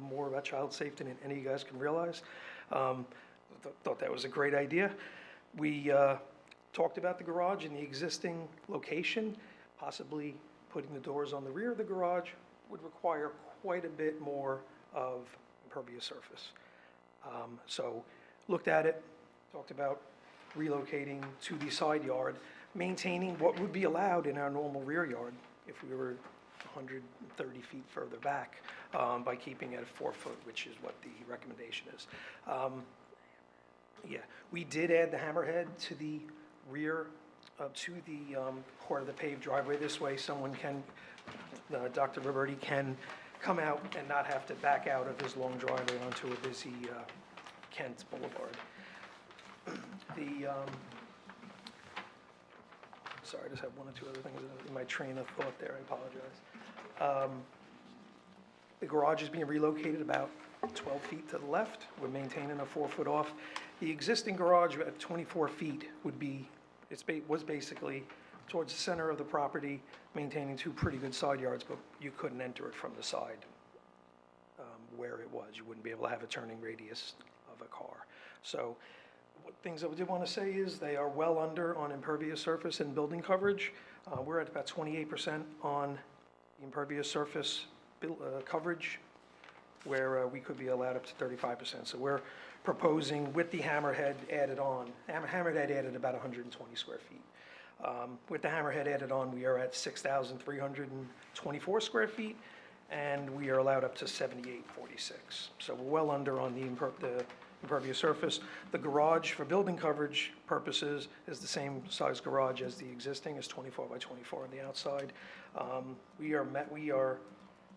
more about child safety than any of you guys can realize. Thought that was a great idea. We talked about the garage and the existing location, possibly putting the doors on the rear of the garage would require quite a bit more of impervious surface. So looked at it, talked about relocating to the side yard, maintaining what would be allowed in our normal rear yard if we were 130 feet further back, by keeping it at 4 foot, which is what the recommendation is. Yeah, we did add the hammerhead to the rear, to the part of the paved driveway. This way someone can, Dr. Roberti can come out and not have to back out of his long driveway onto a busy Kent Boulevard. Sorry, I just have one or two other things in my train of thought there, I apologize. The garage is being relocated about 12 feet to the left. We're maintaining a 4 foot off. The existing garage at 24 feet was basically towards the center of the property, maintaining 2 pretty good side yards, but you couldn't enter it from the side where it was. You wouldn't be able to have a turning radius of a car. So what things that we did want to say is they are well under on impervious surface and building coverage. We're at about 28% on the impervious surface coverage, where we could be allowed up to 35%. So we're proposing with the hammerhead added on, hammerhead added about 120 square feet. With the hammerhead added on, we are at 6,324 square feet, and we are allowed up to 7846. So we're well under on the impervious surface. The garage, for building coverage purposes, is the same size garage as the existing, is 24 by 24 on the outside. We are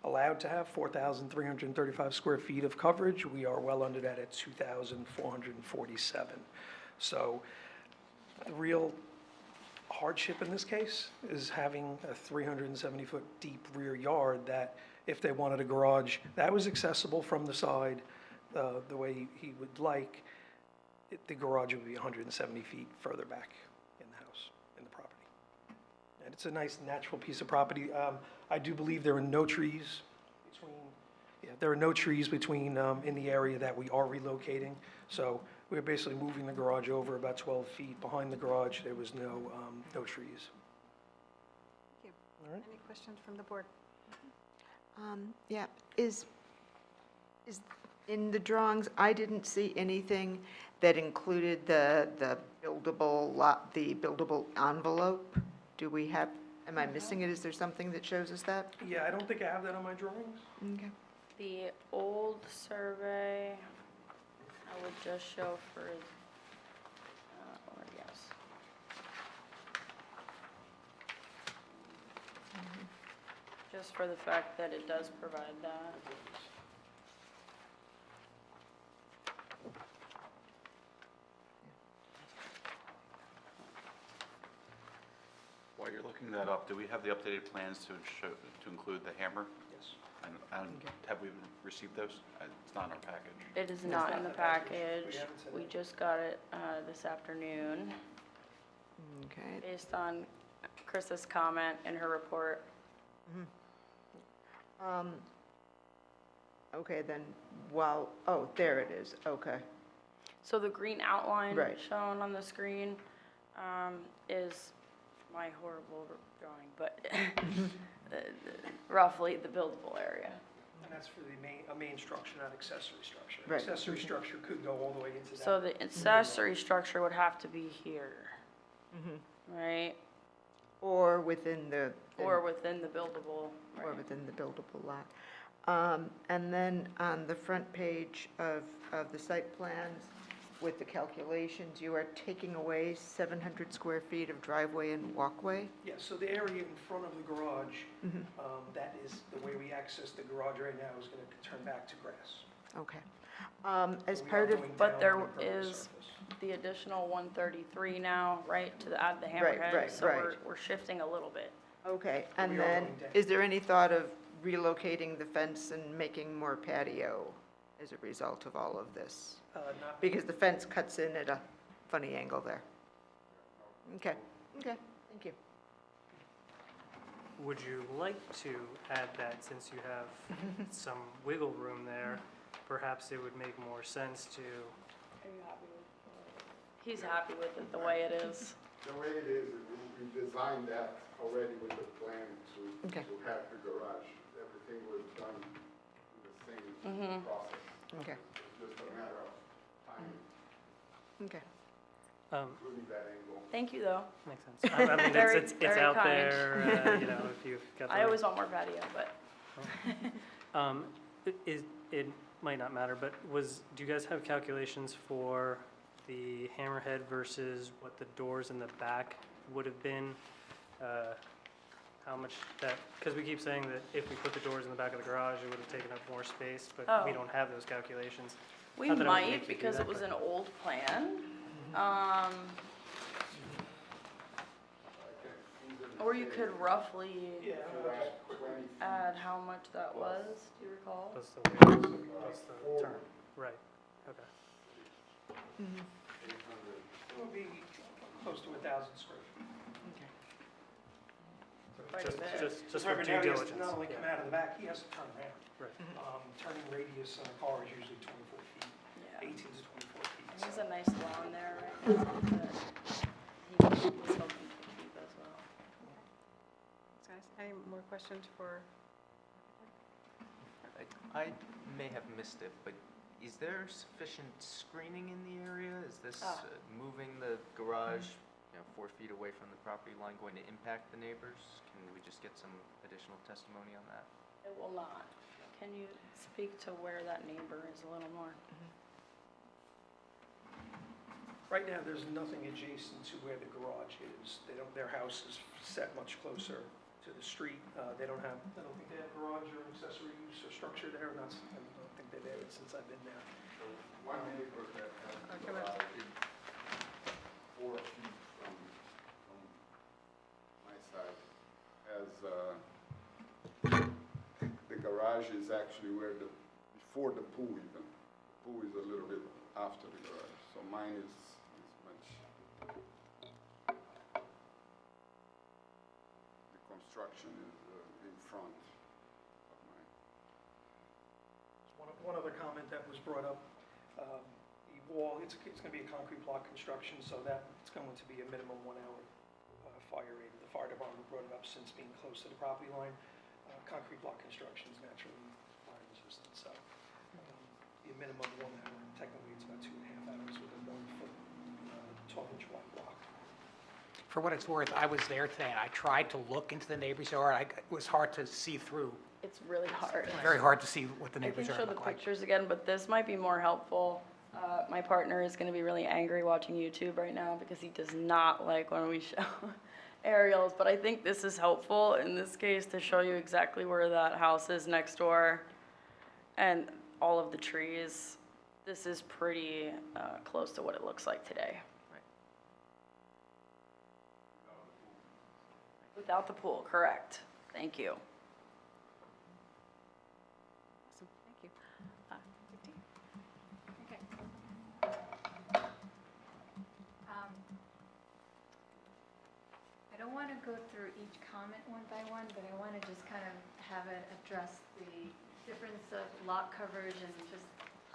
allowed to have 4,335 square feet of coverage. We are well under that at 2,447. So the real hardship in this case is having a 370-foot deep rear yard that, if they wanted a garage that was accessible from the side the way he would like, the garage would be 170 feet further back in the house, in the property. And it's a nice natural piece of property. I do believe there are no trees between, in the area that we are relocating. So we're basically moving the garage over about 12 feet. Behind the garage, there was no trees.
Thank you.
All right.
Any questions from the board?
Yeah, is in the drawings, I didn't see anything that included the buildable lot, the buildable envelope. Do we have, am I missing it? Is there something that shows us that?
Yeah, I don't think I have that on my drawings.
Okay.
The old survey, I would just show for, or yes. Just for the fact that it does provide that.
While you're looking that up, do we have the updated plans to include the hammer?
Yes.
And have we received those? It's not in our package.
It is not in the package. We just got it this afternoon,
Okay.
based on Chris's comment in her report.
Okay, then, there it is, okay.
So the green outline
Right.
shown on the screen is my horrible drawing, but roughly the buildable area.
And that's for a main structure, not accessory structure.
Right.
Accessory structure could go all the way into that.
So the accessory structure would have to be here, right?
Or within the.
Or within the buildable,
Or
right?
within the buildable lot. And then on the front page of the site plans, with the calculations, you are taking away 700 square feet of driveway and walkway?
Yeah, so the area in front of the garage, that is, the way we access the garage right now is going to turn back to grass.
Okay.
So
As
we are
part of,
going
But
down
there
the impervious
is
surface.
the additional 133 now, right, to add the
Right,
hammerhead.
right,
So
right.
we're shifting a little bit.
okay,
We
and
are
then,
going down.
is there any thought of relocating the fence and making more patio as a result of all of this?
Not
Because the fence cuts in at a funny angle there. Okay, thank you.
Would you like to add that, since you have some wiggle room there? Perhaps it would make more sense to,
Are you happy with He's happy with it the way it is.
The way it is, we designed that already with the plan to
Okay.
have the garage. Everything was done in the same process.
Okay,
It's just a matter of timing,
okay.
including that angle.
Thank you, though.
makes sense. I mean,
Very-
it's
very
out
kind.
there, you know, if you've got the.
I always want more patio, but
It might not matter, but do you guys have calculations for the hammerhead versus what the doors in the back would have been? How much that, because we keep saying that if we put the doors in the back of the garage, it would have taken up more space, but we
Oh.
don't have those calculations.
we
Not that I would make
might,
you do
because
that,
it was
but-
an old plan. Or you could roughly add how much that was, do you recall?
Plus the width, plus the turn, right, okay.
It would be close to 1,000 square feet.
Quite a bit.
Just for
Remember,
due
now he has
diligence.
to not only come
yeah.
out of the back, he has to turn around.
Right.
Turning radius on a car is usually 24 feet,
Yeah.
18 to 24 feet.
And there's
so-
a nice lawn there right now that he was hoping to keep as well.
Guys, any more questions for?
I may have missed it, but is there sufficient screening in the area? Is this moving the garage, 4 feet away from the property line going to impact the neighbors? Can we just get some additional testimony on that?
It will not. Can you speak to where that neighbor is a little more?
Right now, there's nothing adjacent to where the garage is. Their house is set much closer to the street. I don't think they have garage or accessory use or structure there, and I don't think they've added since I've been there.
One neighbor that has the
come on.
garage is 4 feet from my side has, the garage is actually before the pool even. The pool is a little bit after the garage, so mine is much. The construction is in front of mine.
One other comment that was brought up, the wall, it's going to be a concrete block construction, so that it's going to be a minimum 1 hour fire rate. The fire department brought it up since being close to the property line. Concrete block construction is naturally fire resistant, so be a minimum 1 hour. Technically, it's about 2.5 hours with a 1 foot 12-inch wide block.
For what it's worth, I was there today, and I tried to look into the neighbor's yard. It was hard to see through,
It's really hard.
very hard to see what the
I can
neighbor's
show
yard
the
looked like.
pictures again, but this might be more helpful. My partner is going to be really angry watching YouTube right now because he does not like when we show aerials, but I think this is helpful in this case to show you exactly where that house is next door and all of the trees. This is pretty close to what it looks like today. Without the pool, correct. Thank you.
Awesome, thank you.
Okay. I don't want to go through each comment one by one, but I want to just kind of have it address the difference of lot coverage and just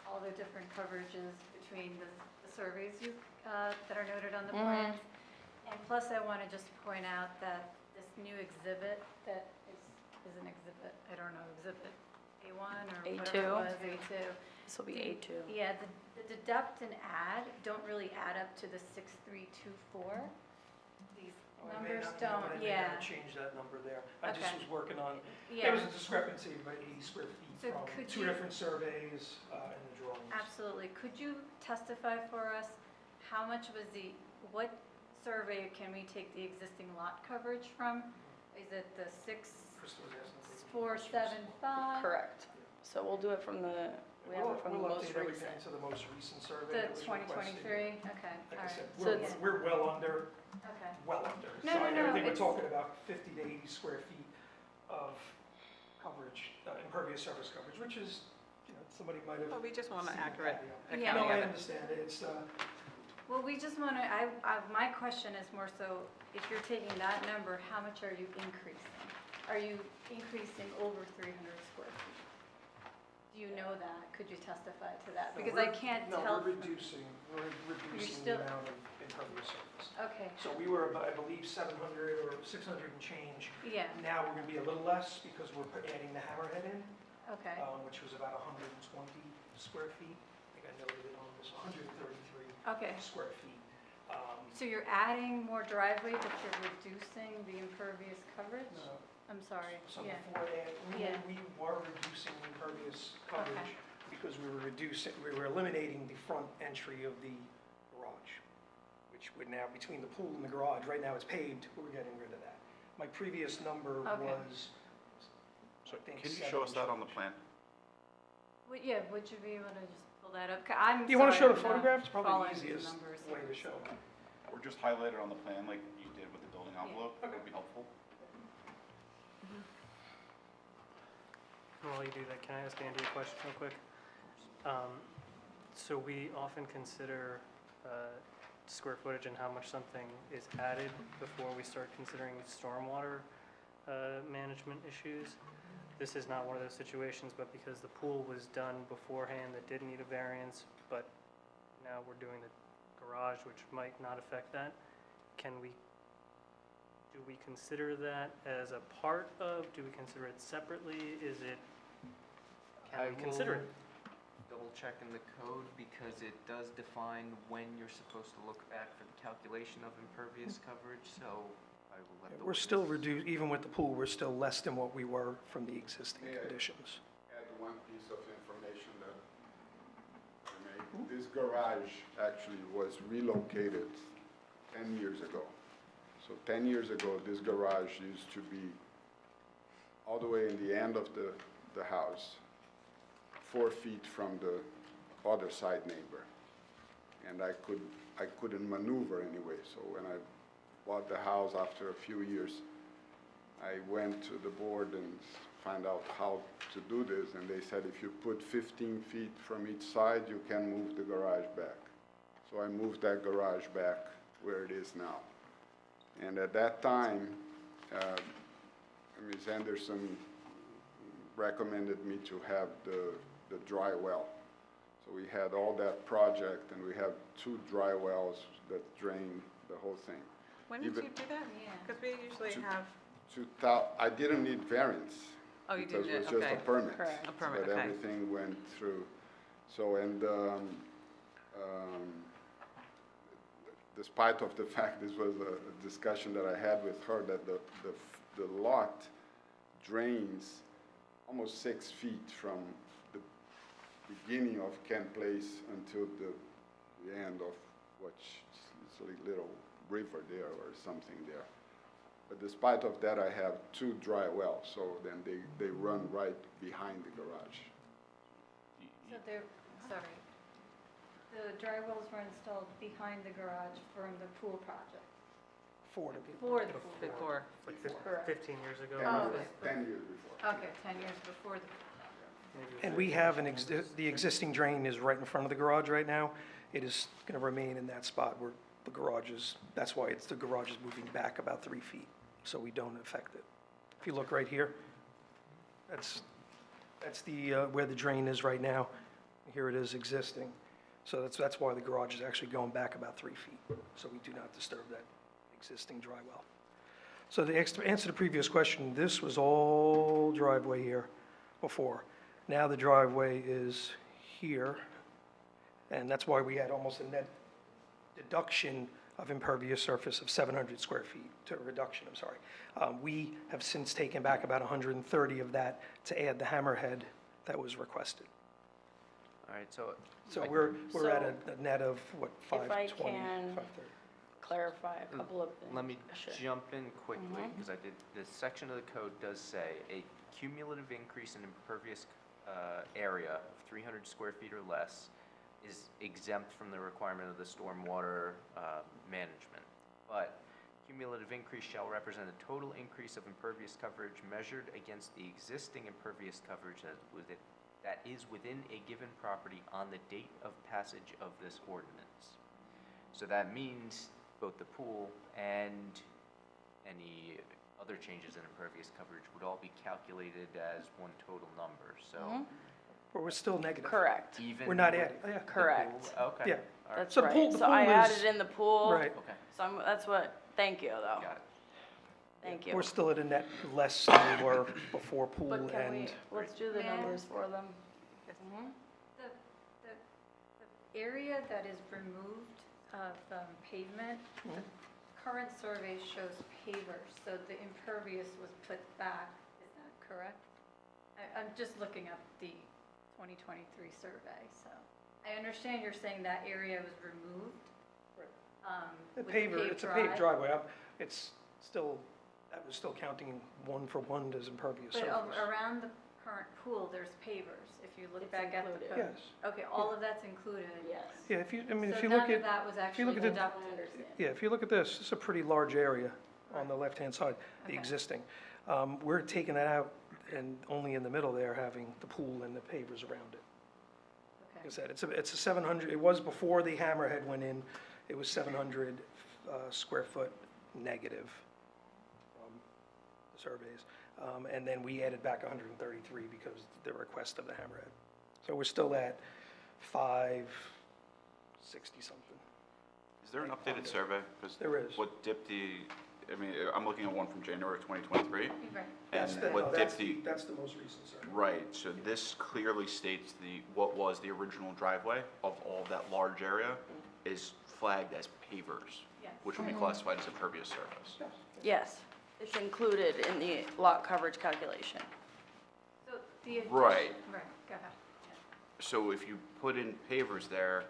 all the different coverages between the surveys that are noted on the plans. And plus, I want to just point out that this new exhibit that is an exhibit, I don't know, exhibit A1 or whatever it was, A2.
This will be A2.
Yeah, the deduct and add don't really add up to the 6324. These
I may
Numbers
not- you know what,
don't,
I may
yeah.
not change that number there. I just
Okay.
was working on,
Yeah.
there was a discrepancy of about 80 square feet
So
from
could
two
you-
different surveys in the drawings.
Absolutely. Could you testify for us, how much was what survey can we take the existing lot coverage from? Is it the
Crystal was asking if they would-
6475?
Correct. So we'll do it from the, we have it from the
We'll
most
update everything
recent.
to the most recent survey
The
that was requested.
2023? Okay,
Like
all
I
right.
said,
So
we're well under,
Okay.
well under.
No,
So
no, no,
I think we're
it's-
talking about 50 to 80 square feet of coverage, impervious surface coverage, which is, you know, somebody might have.
Well, we just want an
seen the
accurate
patio.
Yeah.
No,
accounting
I
of it.
understand. It's,
Well, we just want to, my question is more so, if you're taking that number, how much are you increasing? Are you increasing over 300 square feet? Do you know that? Could you testify to that?
no,
Because I
we're-
can't
no,
tell.
we're
from-
reducing the
still-
amount of impervious surface.
Okay,
So we were, I believe, 700 or 600 and change.
yeah,
Now we're going to be a little less because we're adding the hammerhead in,
okay.
which was about 120 square feet. I think I noted it on this, 133
Okay,
square feet.
so you're adding more driveway, but you're reducing the impervious coverage?
No,
I'm sorry,
So
yeah.
before that,
Yeah.
we were reducing impervious coverage
Okay.
because we were eliminating the front entry of the garage, which would now, between the pool and the garage, right now it's paved, we're getting rid of that. My previous number
Okay.
was,
So
I think,
can you
7
show us that on the
change.
plan?
Yeah, would you be able to just pull that up? I'm
Do you want to show
sorry,
the
I'm not
photographs? Probably
following
the
the
easiest
numbers
way
here,
to show
so-
it.
Or just highlight it on the plan like you did with the building
Yeah.
envelope? That would be helpful.
While you do that, can I ask Andy a question real quick? So we often consider square footage and how much something is added before we start considering stormwater management issues. This is not one of those situations, but because the pool was done beforehand that did need a variance, but now we're doing the garage, which might not affect that, do we consider that as a part of, do we consider it separately? Is it, can we consider it?
Double check in the code because it does define when you're supposed to look back for the calculation of impervious coverage, so I will let the
We're still
witness-
reduced, even with the pool, we're still less than what we were from the existing
Yeah.
conditions.
Add one piece of information that I made. This garage actually was relocated 10 years ago. So 10 years ago, this garage used to be all the way in the end of the house, 4 feet from the other side neighbor. And I couldn't maneuver anyway, so when I bought the house after a few years, I went to the board and find out how to do this, and they said if you put 15 feet from each side, you can move the garage back. So I moved that garage back where it is now. And at that time, Ms. Anderson recommended me to have the dry well. So we had all that project, and we have 2 dry wells that drain the whole thing.
When did
Even-
you do that?
Yeah.
Because we usually have,
I didn't need variance.
oh, you
Because
did
it
it,
was just a
okay.
permit.
Correct.
A permit,
But
okay.
everything went through. So, and despite of the fact this was a discussion that I had with her, that the lot drains almost 6 feet from the beginning of Kent Place until the end of which is a little river there or something there. But despite of that, I have 2 dry wells, so then they run right behind the garage.
So sorry, the dry wells were installed behind the garage from the pool project?
For the
Before the pool?
Before.
Correct.
15 years ago?
10
Oh,
years-
okay.
10 years before.
Okay, 10 years before the pool project.
Maybe it was
And we have the existing drain is right in front of the garage right now. It is going to remain in that spot where the garage is, that's why the garage is moving back about 3 feet, so we don't affect it. If you look right here, that's the, where the drain is right now. Here it is existing. So that's why the garage is actually going back about 3 feet, so we do not disturb that existing dry well. So the answer to the previous question, this was all driveway here before. Now the driveway is here, and that's why we had almost a net deduction of impervious surface of 700 square feet, to a reduction, I'm sorry. We have since taken back about 130 of that to add the hammerhead that was requested.
All right, so.
So we're at a net of, what,
If I
520,
can
530?
clarify a couple of things.
Let me
Sure.
jump in quickly,
Mhm.
because this section of the code does say a cumulative increase in impervious area of 300 square feet or less is exempt from the requirement of the stormwater management. But cumulative increase shall represent a total increase of impervious coverage measured against the existing impervious coverage that is within a given property on the date of passage of this ordinance. So that means both the pool and any other changes in impervious coverage would all be calculated as one total number, so.
Mhm.
But we're still negative.
Correct.
Even
We're not
with
adding, yeah.
the
Correct.
pool? Okay.
Yeah.
All right.
That's
So
right.
the
So I
pool
added
is-
in the pool.
Right.
Okay,
So that's what, thank you, though.
got it.
Thank you.
We're still at a net less than we were before pool
But can we,
and,
let's do the
May I
numbers
ask?
for them. Mhm.
The area that is removed of pavement, the current survey shows pavers, so the impervious was put back, is that correct? I'm just looking up the 2023 survey, so. I understand you're saying that area was removed.
the
with the
paver,
paved
it's a paved
drive,
driveway. It's still, that was still counting one for one as impervious
But
surface.
around the current pool, there's pavers, if you look
It's
back at the
included.
code.
Yes.
Okay, all of that's included?
Yes.
Yeah, if you, I mean, if
So
you look
none of
at,
that was
if you
actually
look at the,
deducted?
yeah, if you look at this, it's a pretty large area on the left-hand side, the
Okay.
existing. We're taking that out and only in the middle there having the pool and the pavers around it. Like I
Okay.
said, it's a 700, it was before the hammerhead went in, it was 700 square foot negative surveys. And then we added back 133 because of the request of the hammerhead. So we're still at 560 something.
Is there an updated survey? 'Cause
There is.
what Dipty, I mean, I'm looking at one from January of 2023.
Right.
That's
And
the,
what
that's the,
Dipty,
that's the most recent survey.
right, so this clearly states what was the original driveway of all that large area is flagged as pavers,
Yes.
which would be classified as impervious surface.
Yes, it's included in the lot coverage calculation.
So the addition.
Right.
Right, go ahead.
So if you put in pavers there,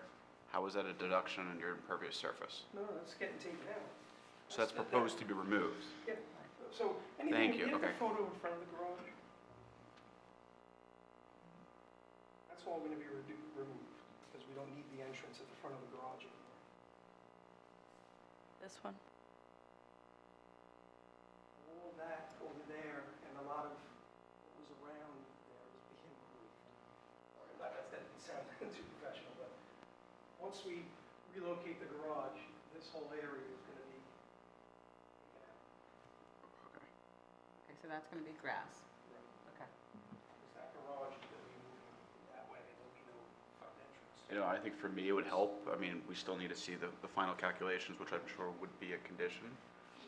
how is that a deduction on your impervious surface?
No, that's getting taken out.
So that's proposed to be removed.
Yeah, so
Thank
anything,
you,
you have the
okay.
photo in front of the garage? That's all gonna be removed, because we don't need the entrance at the front of the garage anymore.
This one?
All that over there, and a lot of what was around there is being removed. All right, that didn't sound too professional, but once we relocate the garage, this whole area is gonna be taken out.
Okay, so that's going to be grass. Okay.
Because that garage is gonna be moving that way, there'll be no front entrance.
You know, I think for me, it would help, I mean, we still need to see the final calculations, which I'm sure would be a condition.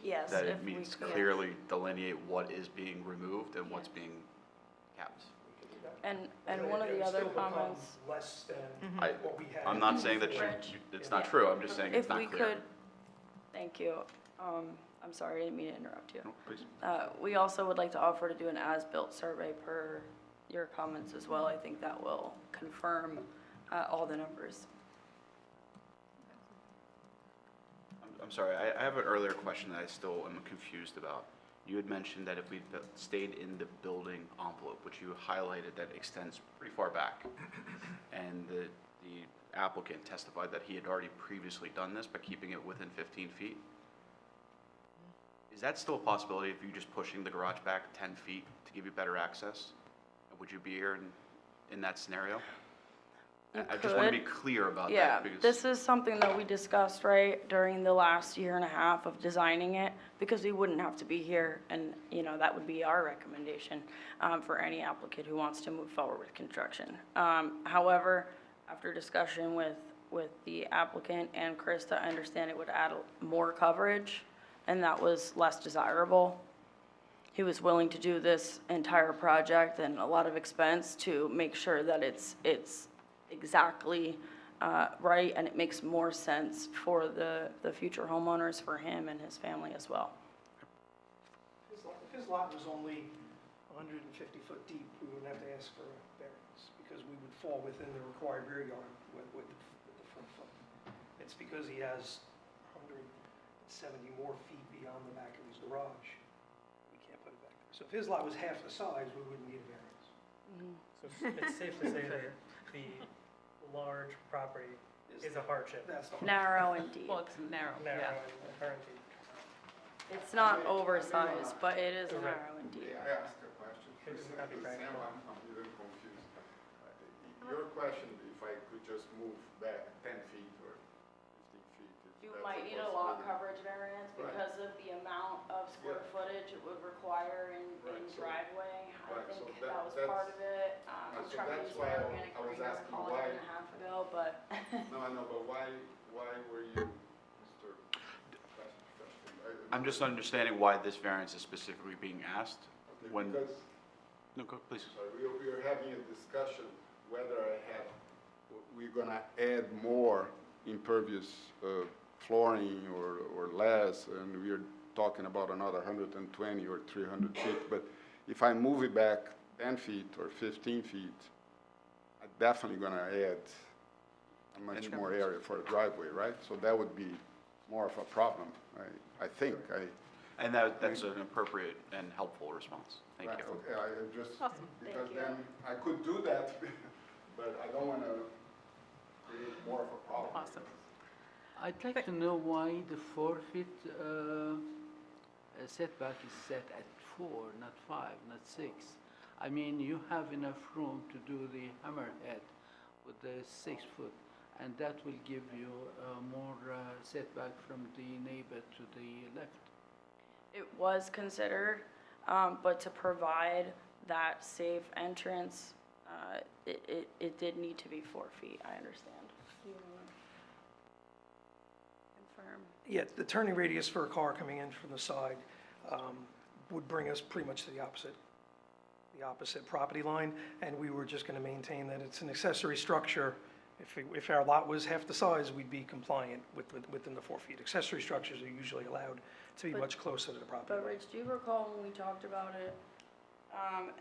Yes.
That
if
it
we
means
could.
clearly delineate what is being removed and what's being kept.
We can do that.
And one of the
It'll
other
still become
comments,
less than
I-
what we had.
I'm not saying that
Rich.
it's not true, I'm just saying it's
if
not
we
clear.
could, thank you. I'm sorry, I didn't mean to interrupt you.
No, please.
We also would like to offer to do an as-built survey per your comments as well. I think that will confirm all the numbers.
I'm sorry, I have an earlier question that I still am confused about. You had mentioned that if we stayed in the building envelope, which you highlighted that extends pretty far back, and the applicant testified that he had already previously done this by keeping it within 15 feet. Is that still a possibility of you just pushing the garage back 10 feet to give you better access? Would you be here in that scenario?
You
I just want to be
could.
clear about
Yeah,
that because.
this is something that we discussed, right, during the last year and a half of designing it, because we wouldn't have to be here, and, you know, that would be our recommendation for any applicant who wants to move forward with construction. However, after discussion with the applicant and Krista, I understand it would add more coverage, and that was less desirable. He was willing to do this entire project and a lot of expense to make sure that it's exactly right, and it makes more sense for the future homeowners, for him and his family as well.
If his lot was only 150 foot deep, we wouldn't have to ask for a variance, because we would fall within the required rear yard with the front foot. It's because he has 170 more feet beyond the back of his garage, we can't put it back there. So if his lot was half the size, we wouldn't need a variance.
So it's safe to say that the large property is a hardship.
That's the
Narrow and deep.
Well, it's narrow,
Narrow
yeah.
and currently.
It's not oversized, but it is
Correct.
narrow and deep.
May I ask a question?
Could you copy back?
Sam, I'm even confused. Your question, if I could just move back 10 feet or 15 feet. if
You
that's
might
a
need a lot
possibility.
coverage variance
Right.
because of the amount of square
Yeah.
footage it would require in
Right, so-
driveway. I
right, so
think
that-
that was
that's-
part of it. I'm
so
trying to
that's
use
why
my
I
organic
was
greener
asking
call
why-
it a half ago, but
No, I know, but why were you, Mr.
I'm just understanding why this variance is specifically being asked. When,
Because
no, go, please.
we were having a discussion whether we're gonna add more impervious flooring or less, and we are talking about another 120 or 300 feet. But if I move it back 10 feet or 15 feet, I'm definitely gonna add a much more area for a driveway, right? So that would be more of a problem, I think.
And that's an appropriate and helpful response. Thank
Right,
you.
okay, I just,
Awesome.
because
Thank you.
then I could do that, but I don't wanna create more of a problem.
Awesome.
I'd like to know why the 4 feet setback is set at 4, not 5, not 6. I mean, you have enough room to do the hammerhead with the 6 foot, and that will give you more setback from the neighbor to the left.
it was considered, but to provide that safe entrance, it did need to be 4 feet, I understand. Do you wanna confirm?
Yeah, the turning radius for a car coming in from the side would bring us pretty much to the opposite property line, and we were just going to maintain that it's an accessory structure. If our lot was half the size, we'd be compliant within the 4 feet. Accessory structures are usually allowed to be
But-
much closer to the property
But
line.
Rich, do you recall when we talked about it,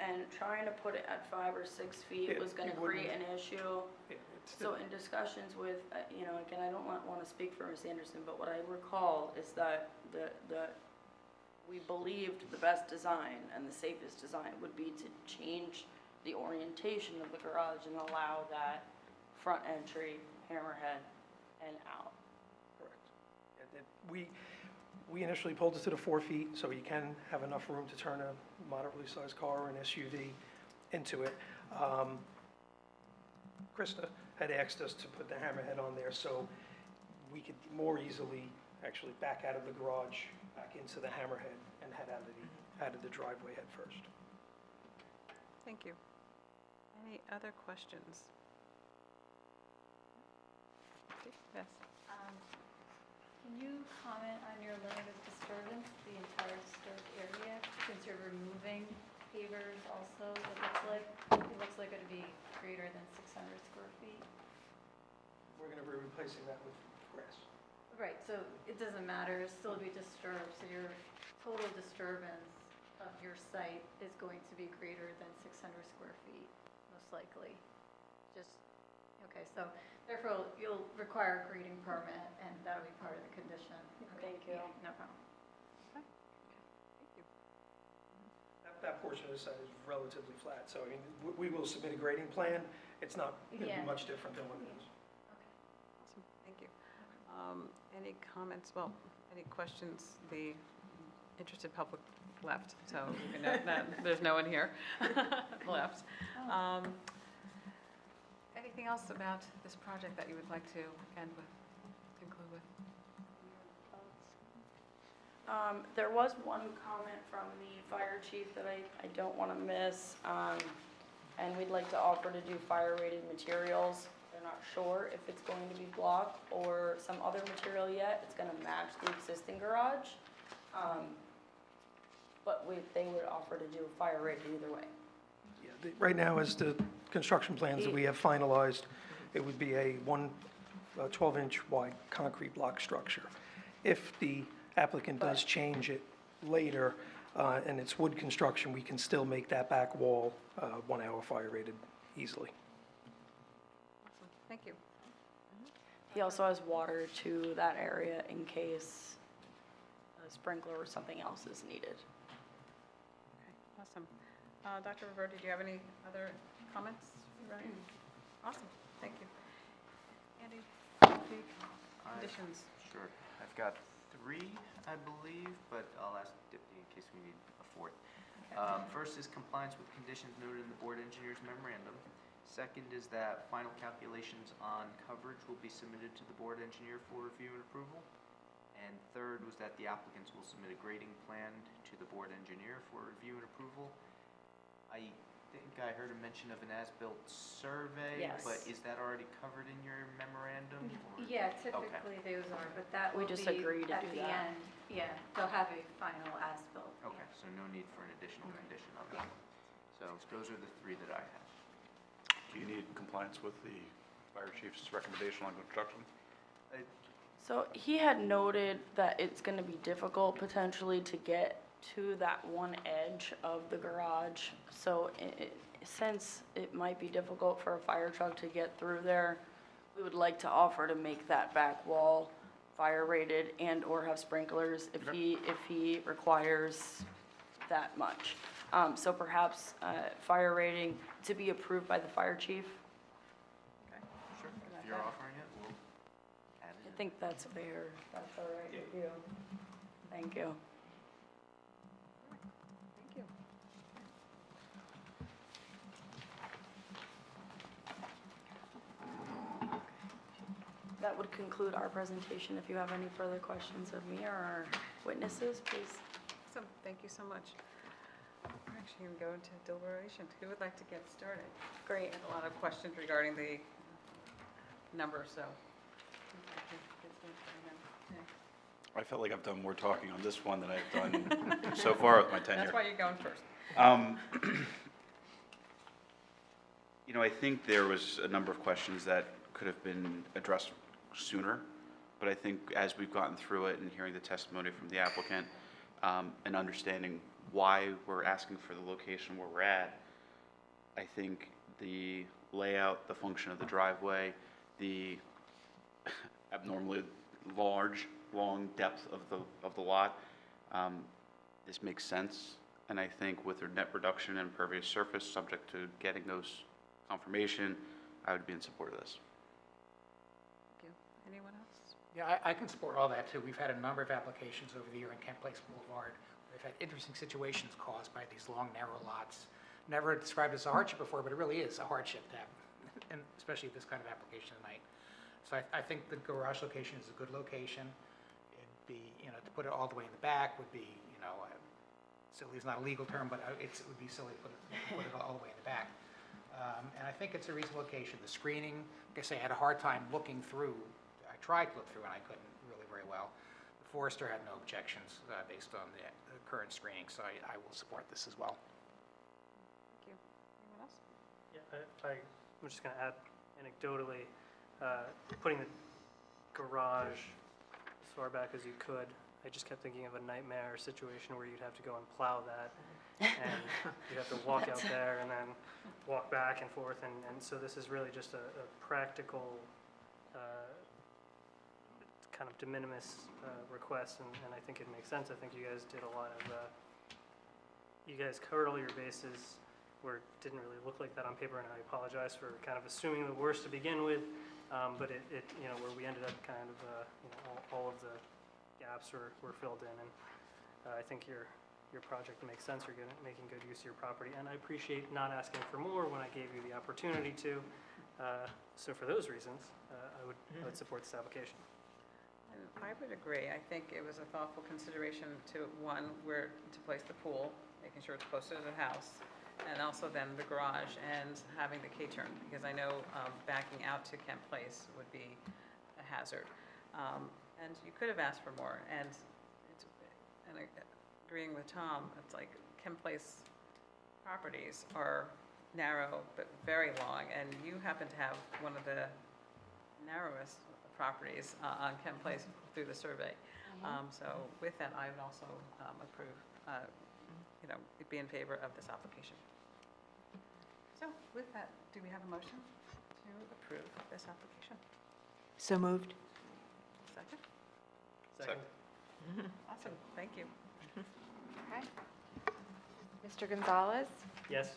and trying to put it at 5 or 6 feet
Yeah,
was gonna
you wouldn't-
create an issue?
Yeah, it's
So in discussions with, again, I don't want to speak for Ms. Anderson, but what I recall is that we believed the best design and the safest design would be to change the orientation of the garage and allow that front entry, hammerhead, and out.
Correct. Yeah, we initially pulled it to the 4 feet, so you can have enough room to turn a moderately sized car or an SUV into it. Krista had asked us to put the hammerhead on there so we could more easily actually back out of the garage, back into the hammerhead, and head out of the driveway head first.
Thank you. Any other questions? Okay, yes.
Can you comment on your limit of disturbance, the entire disturbed area, since you're removing pavers also, it looks like it'd be greater than 600 square feet?
We're going to be replacing that with grass.
Right, so it doesn't matter, it'll still be disturbed, so your total disturbance of your site is going to be greater than 600 square feet, most likely. Okay, so therefore, you'll require a grading permit, and that'll be part of the condition. Okay,
Thank you.
yeah, no problem.
Thank you.
That portion of the site is relatively flat, so I mean, we will submit a grading plan. It's not going to
Yeah.
be much different than what it is.
Awesome, thank you. Any comments, any questions? The interested public left, so there's no one here left. Anything else about this project that you would like to conclude with?
There was one comment from the fire chief that I don't want to miss, and we'd like to offer to do fire-rated materials. They're not sure if it's going to be block or some other material yet. It's going to match the existing garage, but they would offer to do fire-rated either way.
Yeah, right now, as the construction plans that we have finalized, It would be a 12-inch wide concrete block structure. If the applicant does change it later, and it's wood construction, we can still make that back wall 1 hour fire rated easily.
Awesome, thank you.
He also has water to that area in case a sprinkler or something else is needed.
Okay, awesome. Dr. Roberti, do you have any other comments? Right. Awesome, thank you. Andy, the conditions.
Sure. I've got 3, I believe, but I'll ask Dipti in case we need a 4th. First is compliance with conditions noted in the board engineer's memorandum. Second is that final calculations on coverage will be submitted to the board engineer for review and approval. And third was that the applicants will submit a grading plan to the board engineer for review and approval. I think I heard a mention of an as-built survey.
Yes.
But is that already covered in your memorandum? Or?
Yeah, typically those are, but that
We
will
just
be
agreed to
at
do
the
that.
end. Yeah, they'll have a final as-built. yeah.
Okay, so no need for an additional condition on that one. So those are the 3 that I have.
Do you need compliance with the fire chief's recommendation on construction?
So he had noted that it's going to be difficult potentially to get to that one edge of the garage. So since it might be difficult for a fire truck to get through there, we would like to offer to make that back wall fire rated and or have sprinklers if he requires that much. So perhaps fire rating to be approved by the fire chief.
Okay.
Sure. If you're offering it, we'll add it
I
in.
think that's fair. That's all right with you. Thank you.
Thank you.
That would conclude our presentation. If you have any further questions of me or our witnesses, please.
Awesome, thank you so much. We're actually going to go into deliberation. Who would like to get started?
Great.
I had a lot of questions regarding the number, so.
I felt like I've done more talking on this one than I've done so far with my tenure.
That's why you're going first.
You know, I think there was a number of questions that could have been addressed sooner, but I think as we've gotten through it and hearing the testimony from the applicant, and understanding why we're asking for the location where we're at, I think the layout, the function of the driveway, the abnormally long depth of the lot, this makes sense. And I think with their net reduction in impervious surface, subject to getting those confirmation, I would be in support of this.
Thank you. Anyone else?
Yeah, I can support all that, too. We've had a number of applications over the year in Kent Place Boulevard. We've had interesting situations caused by these long, narrow lots. Never described as a hardship before, but it really is a hardship to have, and especially this kind of application tonight. So I think the garage location is a good location. It'd be, to put it all the way in the back would be, silly is not a legal term, but it would be silly to put it all the way in the back. And I think it's a reasonable location. The screening, like I say, I had a hard time looking through. I tried to look through and I couldn't really very well. The forester had no objections based on the current screening, so I will support this as well.
Thank you. Anyone else?
Yeah, I'm just going to add anecdotally, putting the garage as far back as you could, I just kept thinking of a nightmare situation where you'd have to go and plow that, and you'd have to walk out there and then walk back and forth, and so this is really just a practical kind of de minimis request, and I think it makes sense. I think you guys did a lot of, you guys covered all your bases where it didn't really look like that on paper, and I apologize for kind of assuming the worst to begin with, but it where we ended up kind of, all of the gaps were filled in, and I think your project makes sense. You're making good use of your property, and I appreciate not asking for more when I gave you the opportunity to. So for those reasons, I would support this application.
And I would agree. I think it was a thoughtful consideration to, one, where to place the pool, making sure it's closer to the house, and also then the garage and having the K-turn, because I know backing out to Kent Place would be a hazard. And you could have asked for more, and agreeing with Tom, it's like Kent Place properties are narrow but very long, and you happen to have one of the narrowest properties on Kent Place through the survey. So with that, I would also approve, be in favor of this application. So with that, do we have a motion to approve this application?
So moved.
Second?
Second.
Awesome, thank you.
Okay. Mr. Gonzalez,
Yes.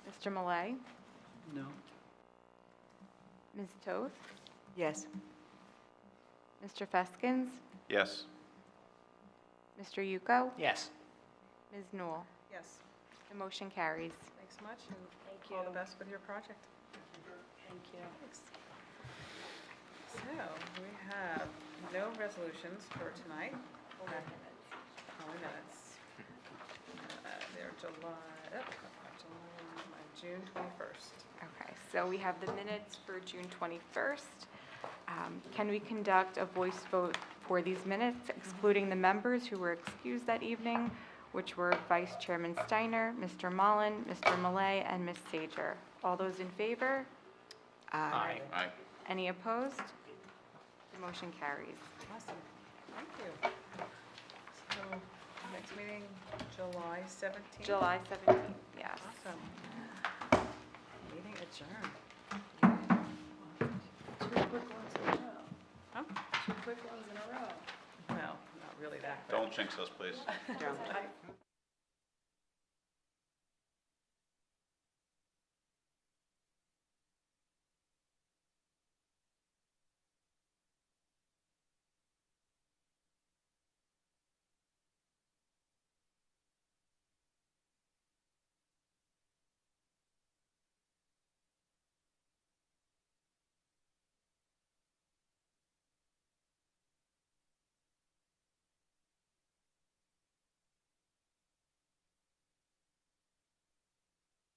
Mr. Malay,
No?
Ms. Toth,
Yes.
Mr. Feskins,
Yes.
Mr. Yuko,
Yes.
Ms. Newell.
Yes,
The motion carries.
thanks so much, and
Thank
all the
you.
best with your project.
Thank you.
Thanks. So we have no resolutions for tonight. Only minutes. They're June 21st.
Okay, so we have the minutes for June 21st. Can we conduct a voice vote for these minutes, excluding the members who were excused that evening, which were Vice Chairman Steiner, Mr. Mullen, Mr. Malay, and Ms. Sager? All those in favor?
Aye.
Aye.
Any opposed? The motion carries.
Awesome, thank you. So, next meeting, July 17th?
July 17th, yes.
Awesome. Meeting adjourned.
Two quick ones in a row.
Huh?
Two quick ones in a row.
Well, not really that quick.
Don't jinx us, please.
Don't.